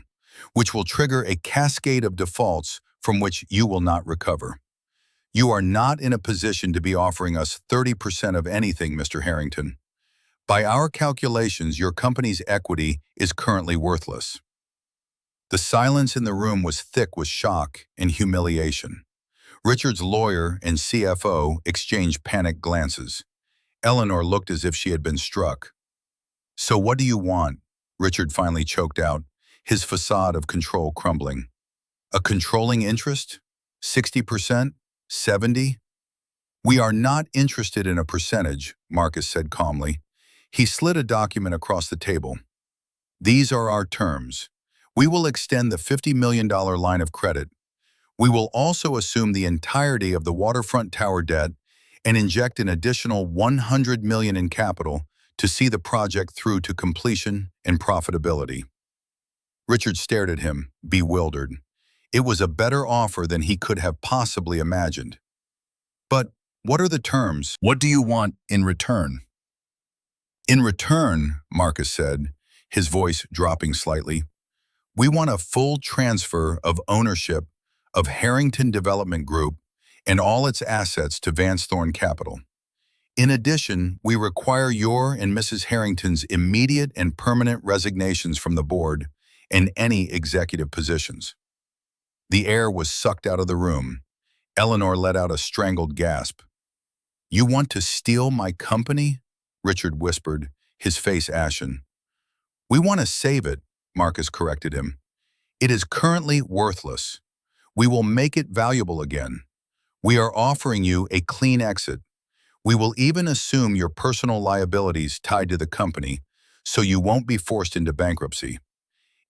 which will trigger a cascade of defaults from which you will not recover. You are not in a position to be offering us 30% of anything, Mr. Harrington. By our calculations, your company's equity is currently worthless. The silence in the room was thick with shock and humiliation. Richard's lawyer and CFO exchanged panicked glances. Eleanor looked as if she had been struck. So what do you want? Richard finally choked out, his facade of control crumbling. A controlling interest? 60%? 70%? We are not interested in a percentage, Marcus said calmly. He slid a document across the table. These are our terms. We will extend the $50 million line of credit. We will also assume the entirety of the waterfront tower debt and inject an additional $100 million in capital to see the project through to completion and profitability. Richard stared at him, bewildered. It was a better offer than he could have possibly imagined. But what are the terms? What do you want in return? In return, Marcus said, his voice dropping slightly, we want a full transfer of ownership of Harrington Development Group and all its assets to Vance Thorne Capital. In addition, we require your and Mrs. Harrington's immediate and permanent resignations from the board and any executive positions. The air was sucked out of the room. Eleanor let out a strangled gasp. You want to steal my company? Richard whispered, his face ashen. We want to save it, Marcus corrected him. It is currently worthless. We will make it valuable again. We are offering you a clean exit. We will even assume your personal liabilities tied to the company, so you won't be forced into bankruptcy.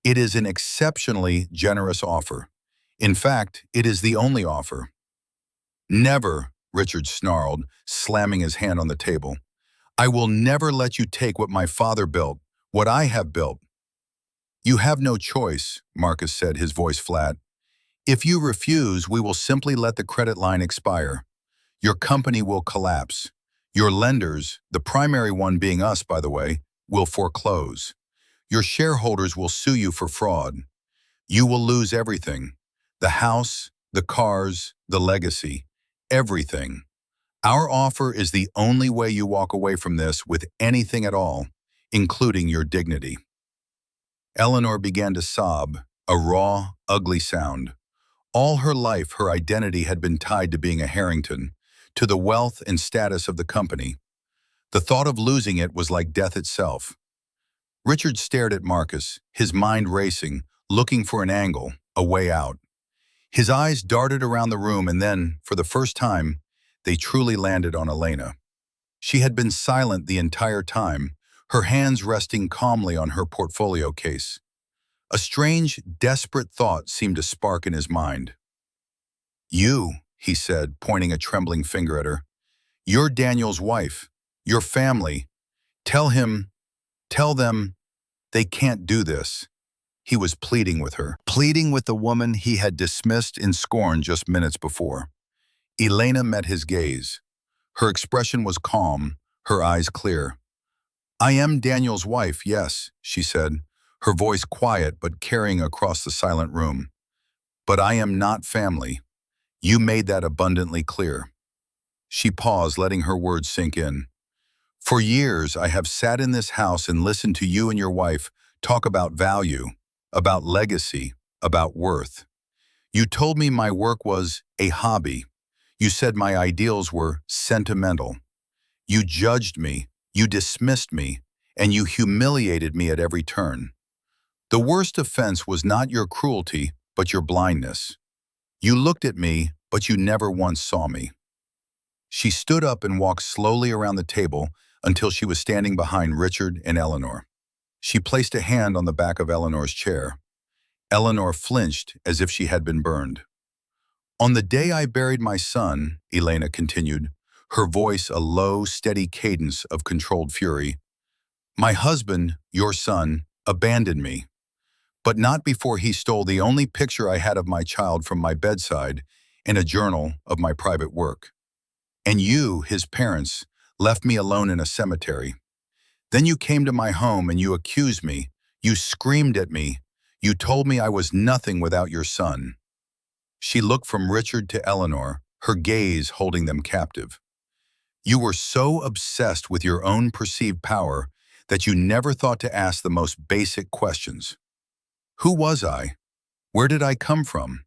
It is an exceptionally generous offer. In fact, it is the only offer. Never, Richard snarled, slamming his hand on the table. I will never let you take what my father built, what I have built. You have no choice, Marcus said, his voice flat. If you refuse, we will simply let the credit line expire. Your company will collapse. Your lenders, the primary one being us, by the way, will foreclose. Your shareholders will sue you for fraud. You will lose everything. The house, the cars, the legacy, everything. Our offer is the only way you walk away from this with anything at all, including your dignity. Eleanor began to sob, a raw, ugly sound. All her life, her identity had been tied to being a Harrington, to the wealth and status of the company. The thought of losing it was like death itself. Richard stared at Marcus, his mind racing, looking for an angle, a way out. His eyes darted around the room and then, for the first time, they truly landed on Elena. She had been silent the entire time, her hands resting calmly on her portfolio case. A strange, desperate thought seemed to spark in his mind. You, he said, pointing a trembling finger at her. You're Daniel's wife. Your family. Tell him, tell them, they can't do this. He was pleading with her, pleading with the woman he had dismissed in scorn just minutes before. Elena met his gaze. Her expression was calm, her eyes clear. I am Daniel's wife, yes, she said, her voice quiet but carrying across the silent room. But I am not family. You made that abundantly clear. She paused, letting her words sink in. For years, I have sat in this house and listened to you and your wife talk about value, about legacy, about worth. You told me my work was a hobby. You said my ideals were sentimental. You judged me, you dismissed me, and you humiliated me at every turn. The worst offense was not your cruelty, but your blindness. You looked at me, but you never once saw me. She stood up and walked slowly around the table until she was standing behind Richard and Eleanor. She placed a hand on the back of Eleanor's chair. Eleanor flinched as if she had been burned. On the day I buried my son, Elena continued, her voice a low, steady cadence of controlled fury, my husband, your son, abandoned me. But not before he stole the only picture I had of my child from my bedside and a journal of my private work. And you, his parents, left me alone in a cemetery. Then you came to my home and you accused me. You screamed at me. You told me I was nothing without your son. She looked from Richard to Eleanor, her gaze holding them captive. You were so obsessed with your own perceived power that you never thought to ask the most basic questions. Who was I? Where did I come from?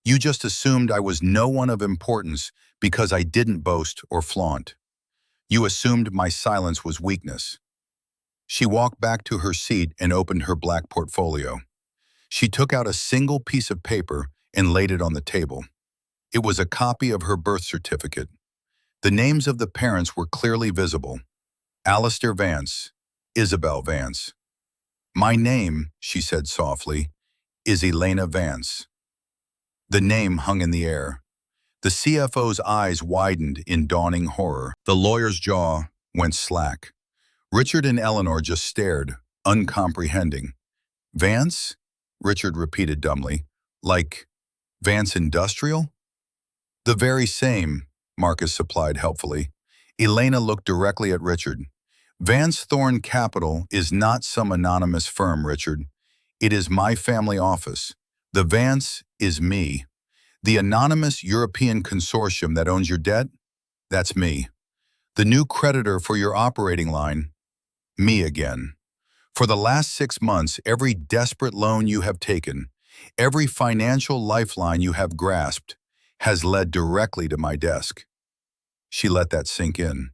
You just assumed I was no one of importance because I didn't boast or flaunt. You assumed my silence was weakness. She walked back to her seat and opened her black portfolio. She took out a single piece of paper and laid it on the table. It was a copy of her birth certificate. The names of the parents were clearly visible. Alistair Vance, Isabel Vance. My name, she said softly, is Elena Vance. The name hung in the air. The CFO's eyes widened in dawning horror. The lawyer's jaw went slack. Richard and Eleanor just stared, uncomprehending. Vance? Richard repeated dumbly. Like Vance Industrial? The very same, Marcus supplied helpfully. Elena looked directly at Richard. Vance Thorne Capital is not some anonymous firm, Richard. It is my family office. The Vance is me. The anonymous European consortium that owns your debt? That's me. The new creditor for your operating line? Me again. For the last 6 months, every desperate loan you have taken, every financial lifeline you have grasped, has led directly to my desk. She let that sink in.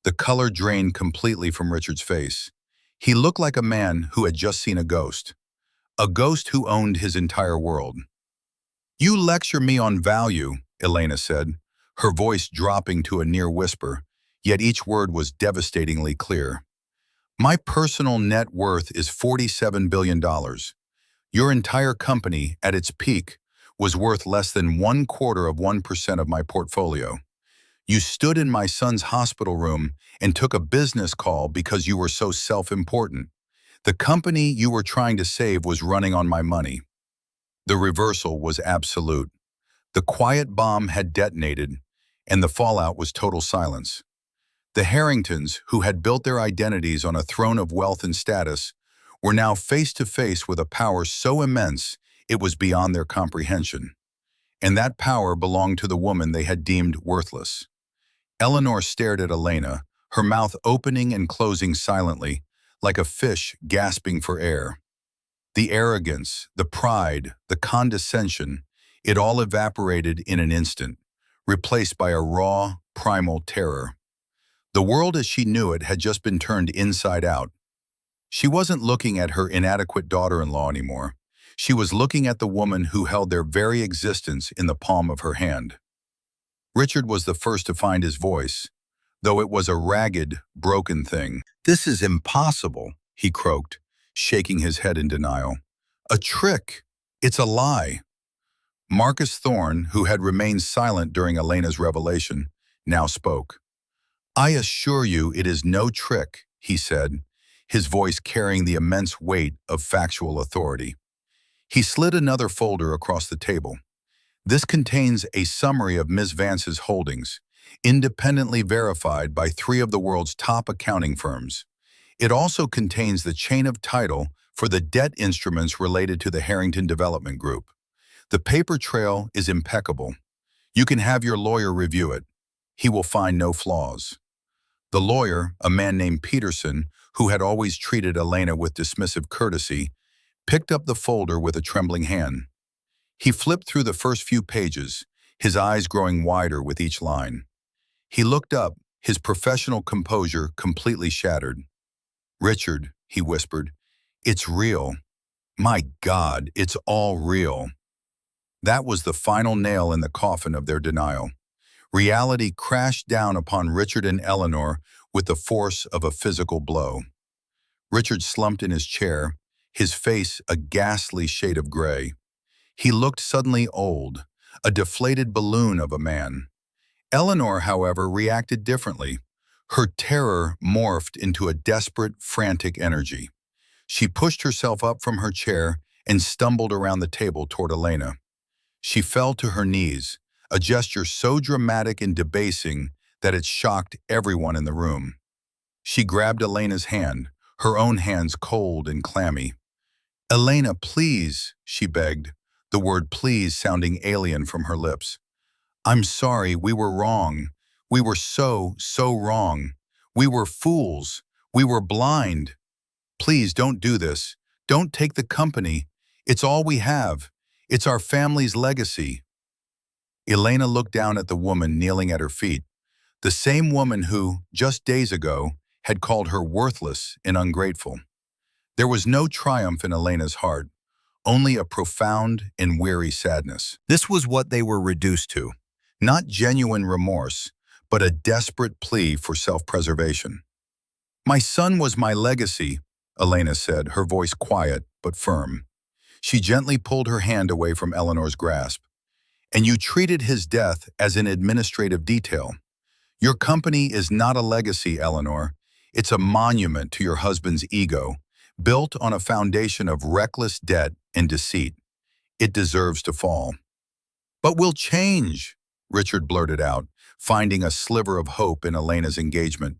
The color drained completely from Richard's face. He looked like a man who had just seen a ghost who owned his entire world. You lecture me on value, Elena said, her voice dropping to a near whisper, yet each word was devastatingly clear. My personal net worth is $47 billion. Your entire company, at its peak, was worth less than 0.25% of my portfolio. You stood in my son's hospital room and took a business call because you were so self-important. The company you were trying to save was running on my money. The reversal was absolute. The quiet bomb had detonated, and the fallout was total silence. The Harringtons, who had built their identities on a throne of wealth and status, were now face to face with a power so immense it was beyond their comprehension. And that power belonged to the woman they had deemed worthless. Eleanor stared at Elena, her mouth opening and closing silently, like a fish gasping for air. The arrogance, the pride, the condescension, it all evaporated in an instant, replaced by a raw, primal terror. The world as she knew it had just been turned inside out. She wasn't looking at her inadequate daughter-in-law anymore. She was looking at the woman who held their very existence in the palm of her hand. Richard was the first to find his voice, though it was a ragged, broken thing. This is impossible, he croaked, shaking his head in denial. A trick! It's a lie! Marcus Thorne, who had remained silent during Elena's revelation, now spoke. I assure you it is no trick, he said, his voice carrying the immense weight of factual authority. He slid another folder across the table. This contains a summary of Ms. Vance's holdings, independently verified by 3 of the world's top accounting firms. It also contains the chain of title for the debt instruments related to the Harrington Development Group. The paper trail is impeccable. You can have your lawyer review it. He will find no flaws. The lawyer, a man named Peterson, who had always treated Elena with dismissive courtesy, picked up the folder with a trembling hand. He flipped through the first few pages, his eyes growing wider with each line. He looked up, his professional composure completely shattered. "Richard," he whispered, "it's real. My God, it's all real." That was the final nail in the coffin of their denial. Reality crashed down upon Richard and Eleanor with the force of a physical blow. Richard slumped in his chair, his face a ghastly shade of gray. He looked suddenly old, a deflated balloon of a man. Eleanor, however, reacted differently. Her terror morphed into a desperate, frantic energy. She pushed herself up from her chair and stumbled around the table toward Elena. She fell to her knees, a gesture so dramatic and debasing that it shocked everyone in the room. She grabbed Elena's hand, her own hands cold and clammy. "Elena, please," she begged, the word please sounding alien from her lips. "I'm sorry, we were wrong. We were so wrong. We were fools. We were blind. Please don't do this. Don't take the company. It's all we have. It's our family's legacy." Elena looked down at the woman kneeling at her feet, the same woman who, just days ago, had called her worthless and ungrateful. There was no triumph in Elena's heart, only a profound and weary sadness. This was what they were reduced to, not genuine remorse, but a desperate plea for self-preservation. "My son was my legacy," Elena said, her voice quiet but firm. She gently pulled her hand away from Eleanor's grasp. "And you treated his death as an administrative detail. Your company is not a legacy, Eleanor. It's a monument to your husband's ego, built on a foundation of reckless debt and deceit. It deserves to fall." "But we'll change," Richard blurted out, finding a sliver of hope in Elena's engagement.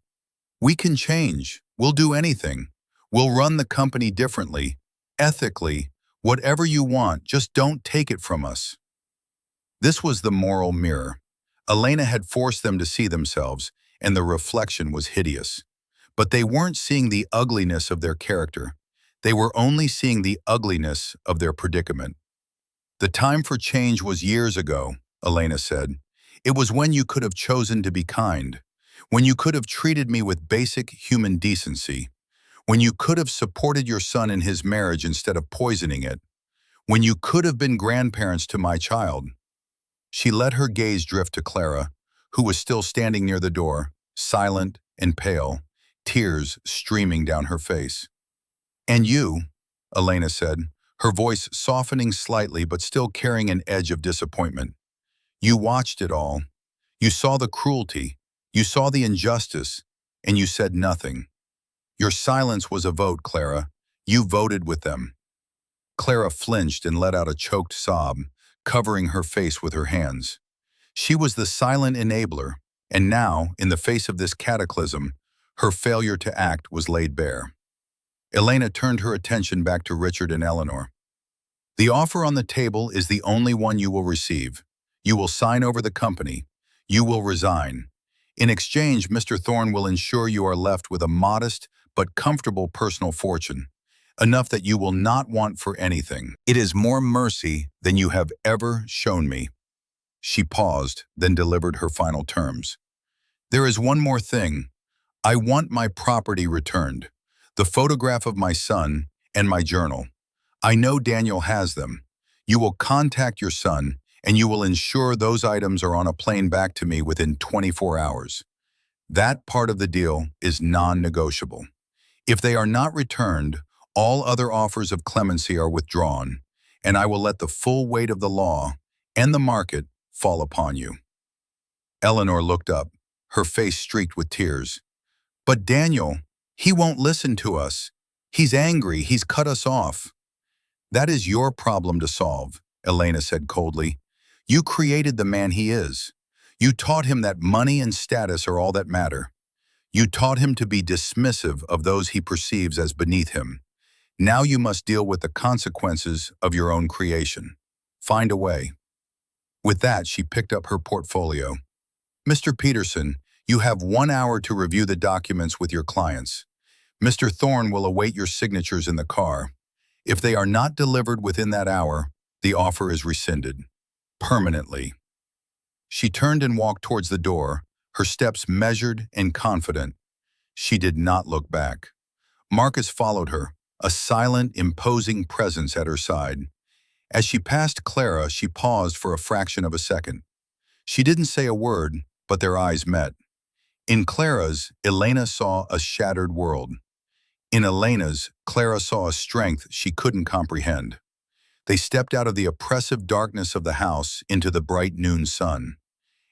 "We can change. We'll do anything. We'll run the company differently, ethically, whatever you want, just don't take it from us." This was the moral mirror. Elena had forced them to see themselves, and the reflection was hideous. But they weren't seeing the ugliness of their character. They were only seeing the ugliness of their predicament. "The time for change was years ago," Elena said. "It was when you could have chosen to be kind, when you could have treated me with basic human decency, when you could have supported your son in his marriage instead of poisoning it, when you could have been grandparents to my child." She let her gaze drift to Clara, who was still standing near the door, silent and pale, tears streaming down her face. "And you," Elena said, her voice softening slightly but still carrying an edge of disappointment. "You watched it all. You saw the cruelty, you saw the injustice, and you said nothing. Your silence was a vote, Clara. You voted with them." Clara flinched and let out a choked sob, covering her face with her hands. She was the silent enabler, and now, in the face of this cataclysm, her failure to act was laid bare. Elena turned her attention back to Richard and Eleanor. "The offer on the table is the only one you will receive. You will sign over the company. You will resign. In exchange, Mr. Thorne will ensure you are left with a modest but comfortable personal fortune, enough that you will not want for anything. It is more mercy than you have ever shown me." She paused, then delivered her final terms. "There is one more thing. I want my property returned, the photograph of my son and my journal. I know Daniel has them. You will contact your son, and you will ensure those items are on a plane back to me within 24 hours. That part of the deal is non-negotiable. If they are not returned, all other offers of clemency are withdrawn, and I will let the full weight of the law and the market fall upon you." Eleanor looked up, her face streaked with tears. "But Daniel," He won't listen to us. He's angry. He's cut us off. That is your problem to solve, Elena said coldly. You created the man he is. You taught him that money and status are all that matter. You taught him to be dismissive of those he perceives as beneath him. Now you must deal with the consequences of your own creation. Find a way. With that, she picked up her portfolio. Mr. Peterson, you have 1 hour to review the documents with your clients. Mr. Thorne will await your signatures in the car. If they are not delivered within that hour, the offer is rescinded. Permanently. She turned and walked towards the door, her steps measured and confident. She did not look back. Marcus followed her, a silent, imposing presence at her side. As she passed Clara, she paused for a fraction of a second. She didn't say a word, but their eyes met. In Clara's, Elena saw a shattered world. In Elena's, Clara saw a strength she couldn't comprehend. They stepped out of the oppressive darkness of the house into the bright noon sun.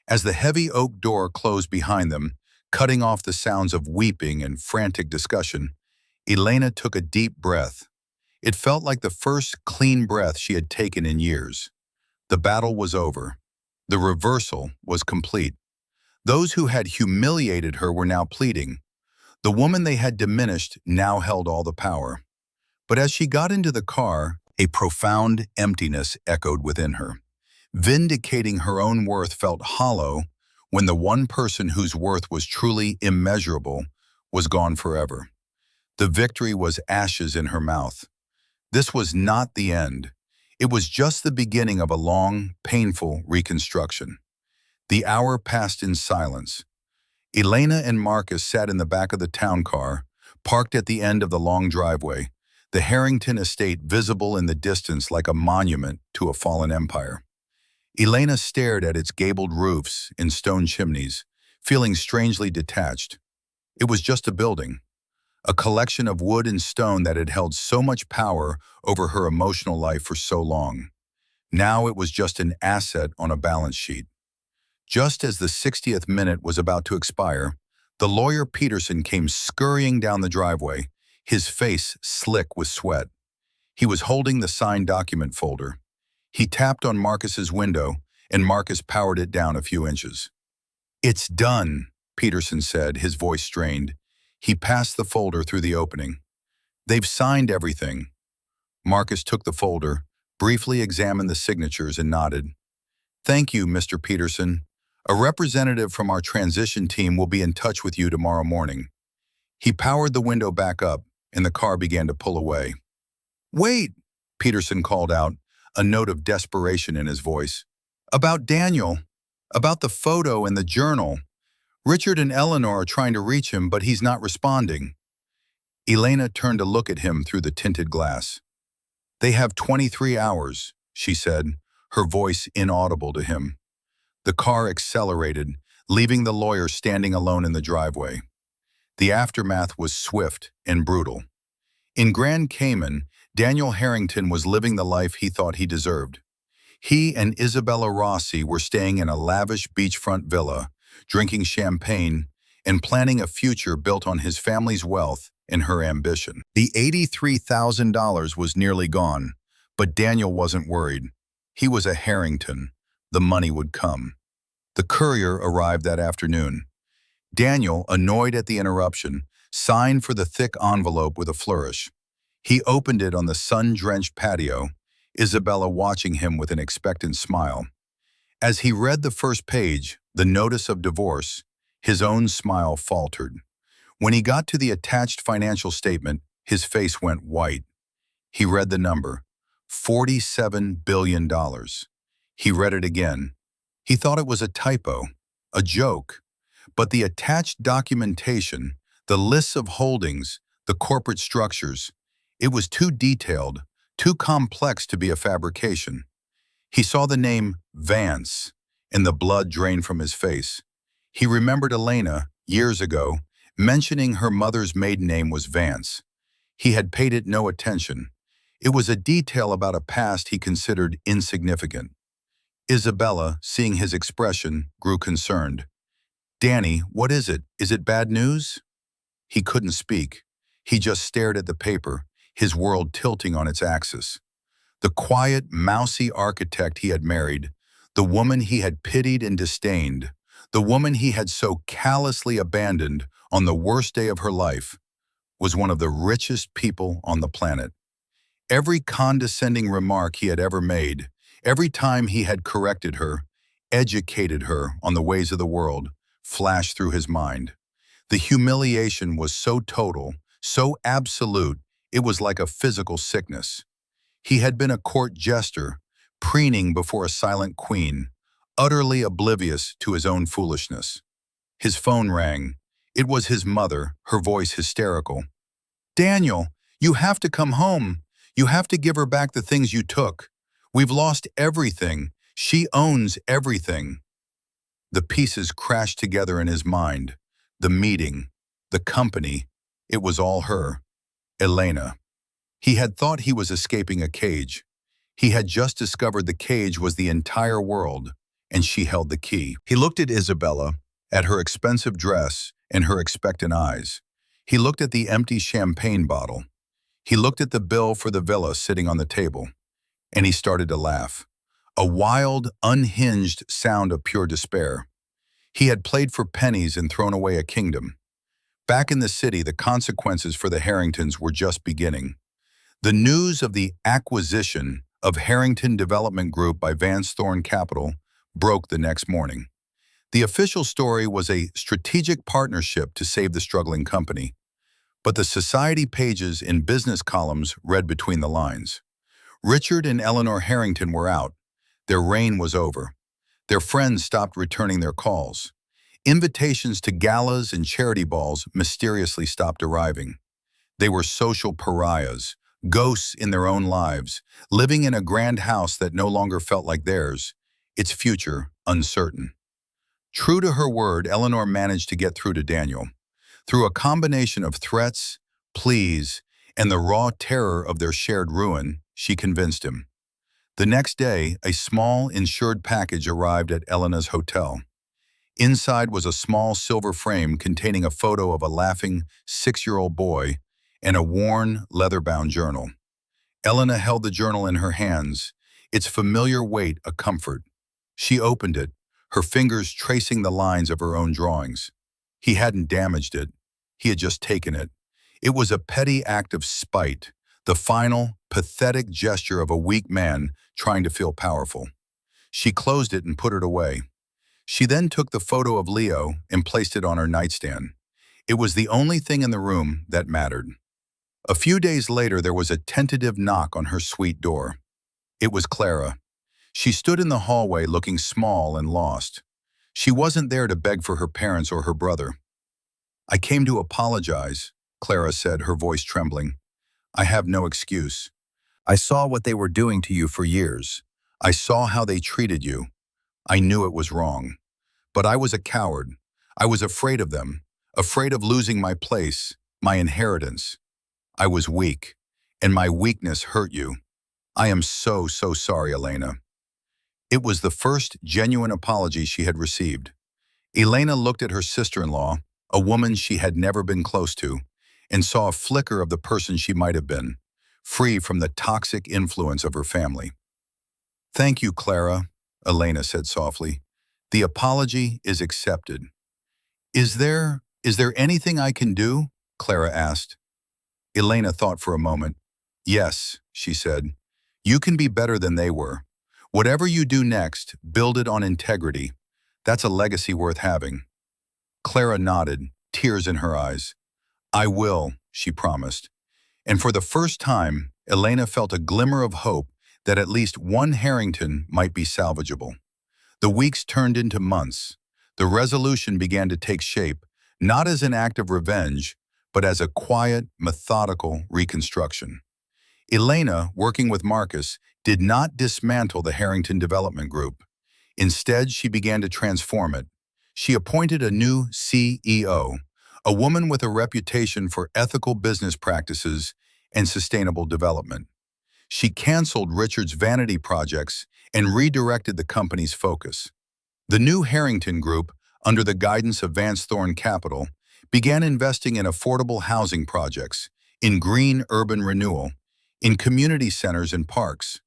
As the heavy oak door closed behind them, cutting off the sounds of weeping and frantic discussion, Elena took a deep breath. It felt like the first clean breath she had taken in years. The battle was over. The reversal was complete. Those who had humiliated her were now pleading. The woman they had diminished now held all the power. But as she got into the car, a profound emptiness echoed within her. Vindicating her own worth felt hollow when the one person whose worth was truly immeasurable was gone forever. The victory was ashes in her mouth. This was not the end. It was just the beginning of a long, painful reconstruction. The hour passed in silence. Elena and Marcus sat in the back of the town car, parked at the end of the long driveway, the Harrington estate visible in the distance like a monument to a fallen empire. Elena stared at its gabled roofs and stone chimneys, feeling strangely detached. It was just a building, a collection of wood and stone that had held so much power over her emotional life for so long. Now it was just an asset on a balance sheet. Just as the 60th minute was about to expire, the lawyer Peterson came scurrying down the driveway, his face slick with sweat. He was holding the signed document folder. He tapped on Marcus's window, and Marcus powered it down a few inches. "It's done," Peterson said, his voice strained. He passed the folder through the opening. "They've signed everything." Marcus took the folder, briefly examined the signatures, and nodded. "Thank you, Mr. Peterson. A representative from our transition team will be in touch with you tomorrow morning." He powered the window back up, and the car began to pull away. "Wait," Peterson called out, a note of desperation in his voice. "About Daniel. About the photo and the journal. Richard and Eleanor are trying to reach him, but he's not responding." Elena turned to look at him through the tinted glass. "They have 23 hours, she said, her voice inaudible to him. The car accelerated, leaving the lawyer standing alone in the driveway. The aftermath was swift and brutal. In Grand Cayman, Daniel Harrington was living the life he thought he deserved. He and Isabella Rossi were staying in a lavish beachfront villa, drinking champagne, and planning a future built on his family's wealth and her ambition. The $83,000 was nearly gone, but Daniel wasn't worried. He was a Harrington. The money would come. The courier arrived that afternoon. Daniel, annoyed at the interruption, signed for the thick envelope with a flourish. He opened it on the sun-drenched patio, Isabella watching him with an expectant smile. As he read the first page, the notice of divorce, his own smile faltered. When he got to the attached financial statement, his face went white. He read the number, $47 billion. He read it again. He thought it was a typo, a joke. But the attached documentation, the lists of holdings, the corporate structures, it was too detailed, too complex to be a fabrication. He saw the name Vance, and the blood drained from his face. He remembered Elena, years ago, mentioning her mother's maiden name was Vance. He had paid it no attention. It was a detail about a past he considered insignificant. Isabella, seeing his expression, grew concerned. "Danny, what is it? Is it bad news?" He couldn't speak. He just stared at the paper, his world tilting on its axis. The quiet, mousy architect he had married, the woman he had pitied and disdained, the woman he had so callously abandoned on the worst day of her life, was one of the richest people on the planet. Every condescending remark he had ever made, every time he had corrected her, educated her on the ways of the world, flashed through his mind. The humiliation was so total, so absolute, it was like a physical sickness. He had been a court jester, preening before a silent queen, utterly oblivious to his own foolishness. His phone rang. It was his mother, her voice hysterical. "Daniel, you have to come home. You have to give her back the things you took. We've lost everything. She owns everything." The pieces crashed together in his mind. The meeting, the company, it was all her. Elena. He had thought he was escaping a cage. He had just discovered the cage was the entire world, and she held the key. He looked at Isabella, at her expensive dress and her expectant eyes. He looked at the empty champagne bottle. He looked at the bill for the villa sitting on the table, and he started to laugh. A wild, unhinged sound of pure despair. He had played for pennies and thrown away a kingdom. Back in the city, the consequences for the Harringtons were just beginning. The news of the acquisition of Harrington Development Group by Vance Thorne Capital broke the next morning. The official story was a strategic partnership to save the struggling company. But the society pages in business columns read between the lines. Richard and Eleanor Harrington were out. Their reign was over. Their friends stopped returning their calls. Invitations to galas and charity balls mysteriously stopped arriving. They were social pariahs, ghosts in their own lives, living in a grand house that no longer felt like theirs, its future uncertain. True to her word, Eleanor managed to get through to Daniel. Through a combination of threats, pleas, and the raw terror of their shared ruin, she convinced him. The next day, a small, insured package arrived at Elena's hotel. Inside was a small silver frame containing a photo of a laughing 6-year-old boy and a worn, leather-bound journal. Elena held the journal in her hands, its familiar weight a comfort. She opened it, her fingers tracing the lines of her own drawings. He hadn't damaged it. He had just taken it. It was a petty act of spite, the final, pathetic gesture of a weak man trying to feel powerful. She closed it and put it away. She then took the photo of Leo and placed it on her nightstand. It was the only thing in the room that mattered. A few days later, there was a tentative knock on her suite door. It was Clara. She stood in the hallway looking small and lost. She wasn't there to beg for her parents or her brother. "I came to apologize," Clara said, her voice trembling. "I have no excuse. I saw what they were doing to you for years. I saw how they treated you. I knew it was wrong. But I was a coward. I was afraid of them, afraid of losing my place, my inheritance. I was weak, and my weakness hurt you. I am so sorry, Elena." It was the first genuine apology she had received. Elena looked at her sister-in-law, a woman she had never been close to, and saw a flicker of the person she might have been, free from the toxic influence of her family. "Thank you, Clara," Elena said softly. "The apology is accepted." Is there anything I can do?" Clara asked. Elena thought for a moment. "Yes," she said. "You can be better than they were. Whatever you do next, build it on integrity. That's a legacy worth having." Clara nodded, tears in her eyes. "I will," she promised. And for the first time, Elena felt a glimmer of hope that at least one Harrington might be salvageable. The weeks turned into months. The resolution began to take shape, not as an act of revenge, but as a quiet, methodical reconstruction. Elena, working with Marcus, did not dismantle the Harrington Development Group. Instead, she began to transform it. She appointed a new CEO, a woman with a reputation for ethical business practices and sustainable development. She canceled Richard's vanity projects and redirected the company's focus. The new Harrington Group, under the guidance of Vance Thorne Capital, began investing in affordable housing projects, in green urban renewal, in community centers and parks.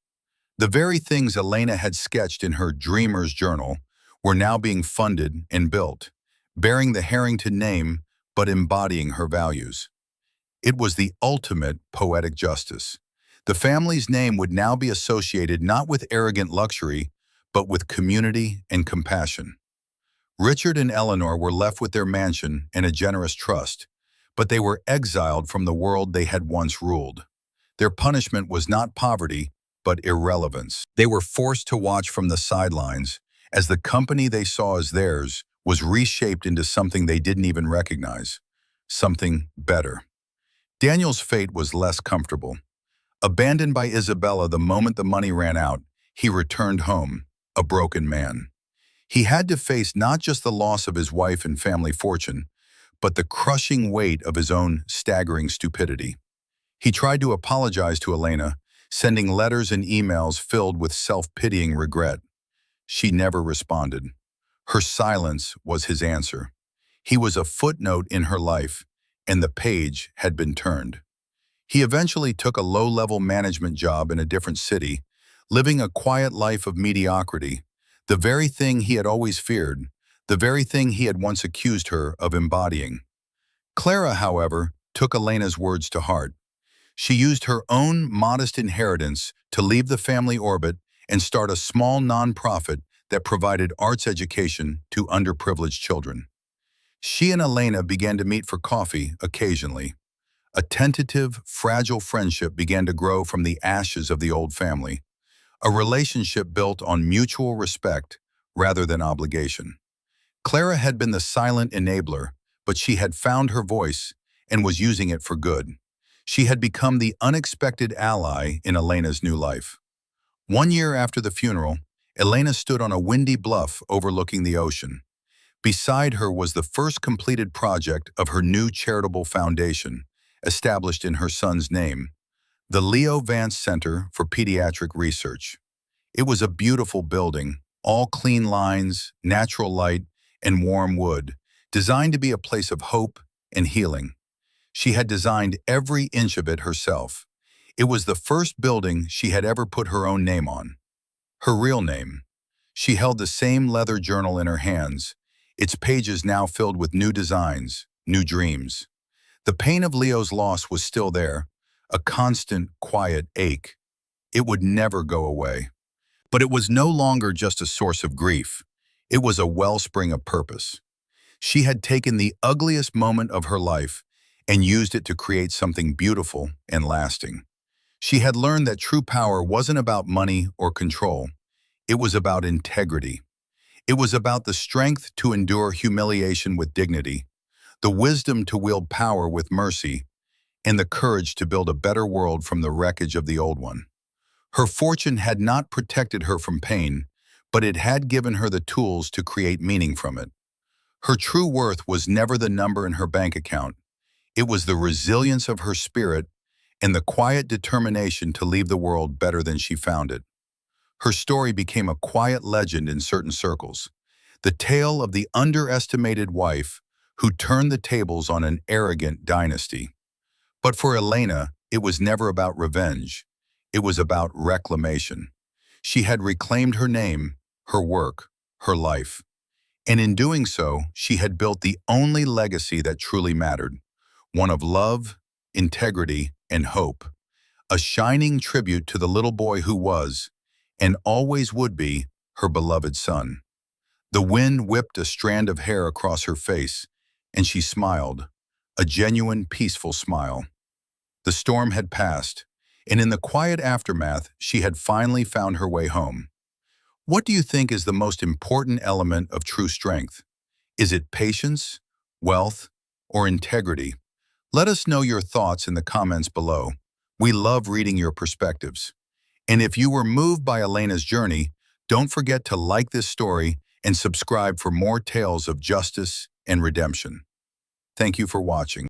The very things Elena had sketched in her dreamer's journal were now being funded and built, bearing the Harrington name but embodying her values. It was the ultimate poetic justice. The family's name would now be associated not with arrogant luxury, but with community and compassion. Richard and Eleanor were left with their mansion and a generous trust, but they were exiled from the world they had once ruled. Their punishment was not poverty, but irrelevance. They were forced to watch from the sidelines as the company they saw as theirs was reshaped into something they didn't even recognize, something better. Daniel's fate was less comfortable. Abandoned by Isabella the moment the money ran out, he returned home, a broken man. He had to face not just the loss of his wife and family fortune, but the crushing weight of his own staggering stupidity. He tried to apologize to Elena, sending letters and emails filled with self-pitying regret. She never responded. Her silence was his answer. He was a footnote in her life, and the page had been turned. He eventually took a low-level management job in a different city, living a quiet life of mediocrity, the very thing he had always feared, the very thing he had once accused her of embodying. Clara, however, took Elena's words to heart. She used her own modest inheritance to leave the family orbit and start a small nonprofit that provided arts education to underprivileged children. She and Elena began to meet for coffee occasionally. A tentative, fragile friendship began to grow from the ashes of the old family, a relationship built on mutual respect rather than obligation. Clara had been the silent enabler, but she had found her voice and was using it for good. She had become the unexpected ally in Elena's new life. 1 year after the funeral, Elena stood on a windy bluff overlooking the ocean. Beside her was the first completed project of her new charitable foundation, established in her son's name, the Leo Vance Center for Pediatric Research. It was a beautiful building, all clean lines, natural light, and warm wood, designed to be a place of hope and healing. She had designed every inch of it herself. It was the first building she had ever put her own name on. Her real name. She held the same leather journal in her hands, its pages now filled with new designs, new dreams. The pain of Leo's loss was still there, a constant, quiet ache. It would never go away. But it was no longer just a source of grief. It was a wellspring of purpose. She had taken the ugliest moment of her life and used it to create something beautiful and lasting. She had learned that true power wasn't about money or control. It was about integrity. It was about the strength to endure humiliation with dignity, the wisdom to wield power with mercy, and the courage to build a better world from the wreckage of the old one. Her fortune had not protected her from pain, but it had given her the tools to create meaning from it. Her true worth was never the number in her bank account. It was the resilience of her spirit and the quiet determination to leave the world better than she found it. Her story became a quiet legend in certain circles, the tale of the underestimated wife who turned the tables on an arrogant dynasty. But for Elena, it was never about revenge. It was about reclamation. She had reclaimed her name, her work, her life. And in doing so, she had built the only legacy that truly mattered, one of love, integrity, and hope, a shining tribute to the little boy who was, and always would be, her beloved son. The wind whipped a strand of hair across her face, and she smiled, a genuine, peaceful smile. The storm had passed, and in the quiet aftermath, she had finally found her way home. What do you think is the most important element of true strength? Is it patience, wealth, or integrity? Let us know your thoughts in the comments below. We love reading your perspectives. And if you were moved by Elena's journey, don't forget to like this story and subscribe for more tales of justice and redemption. Thank you for watching.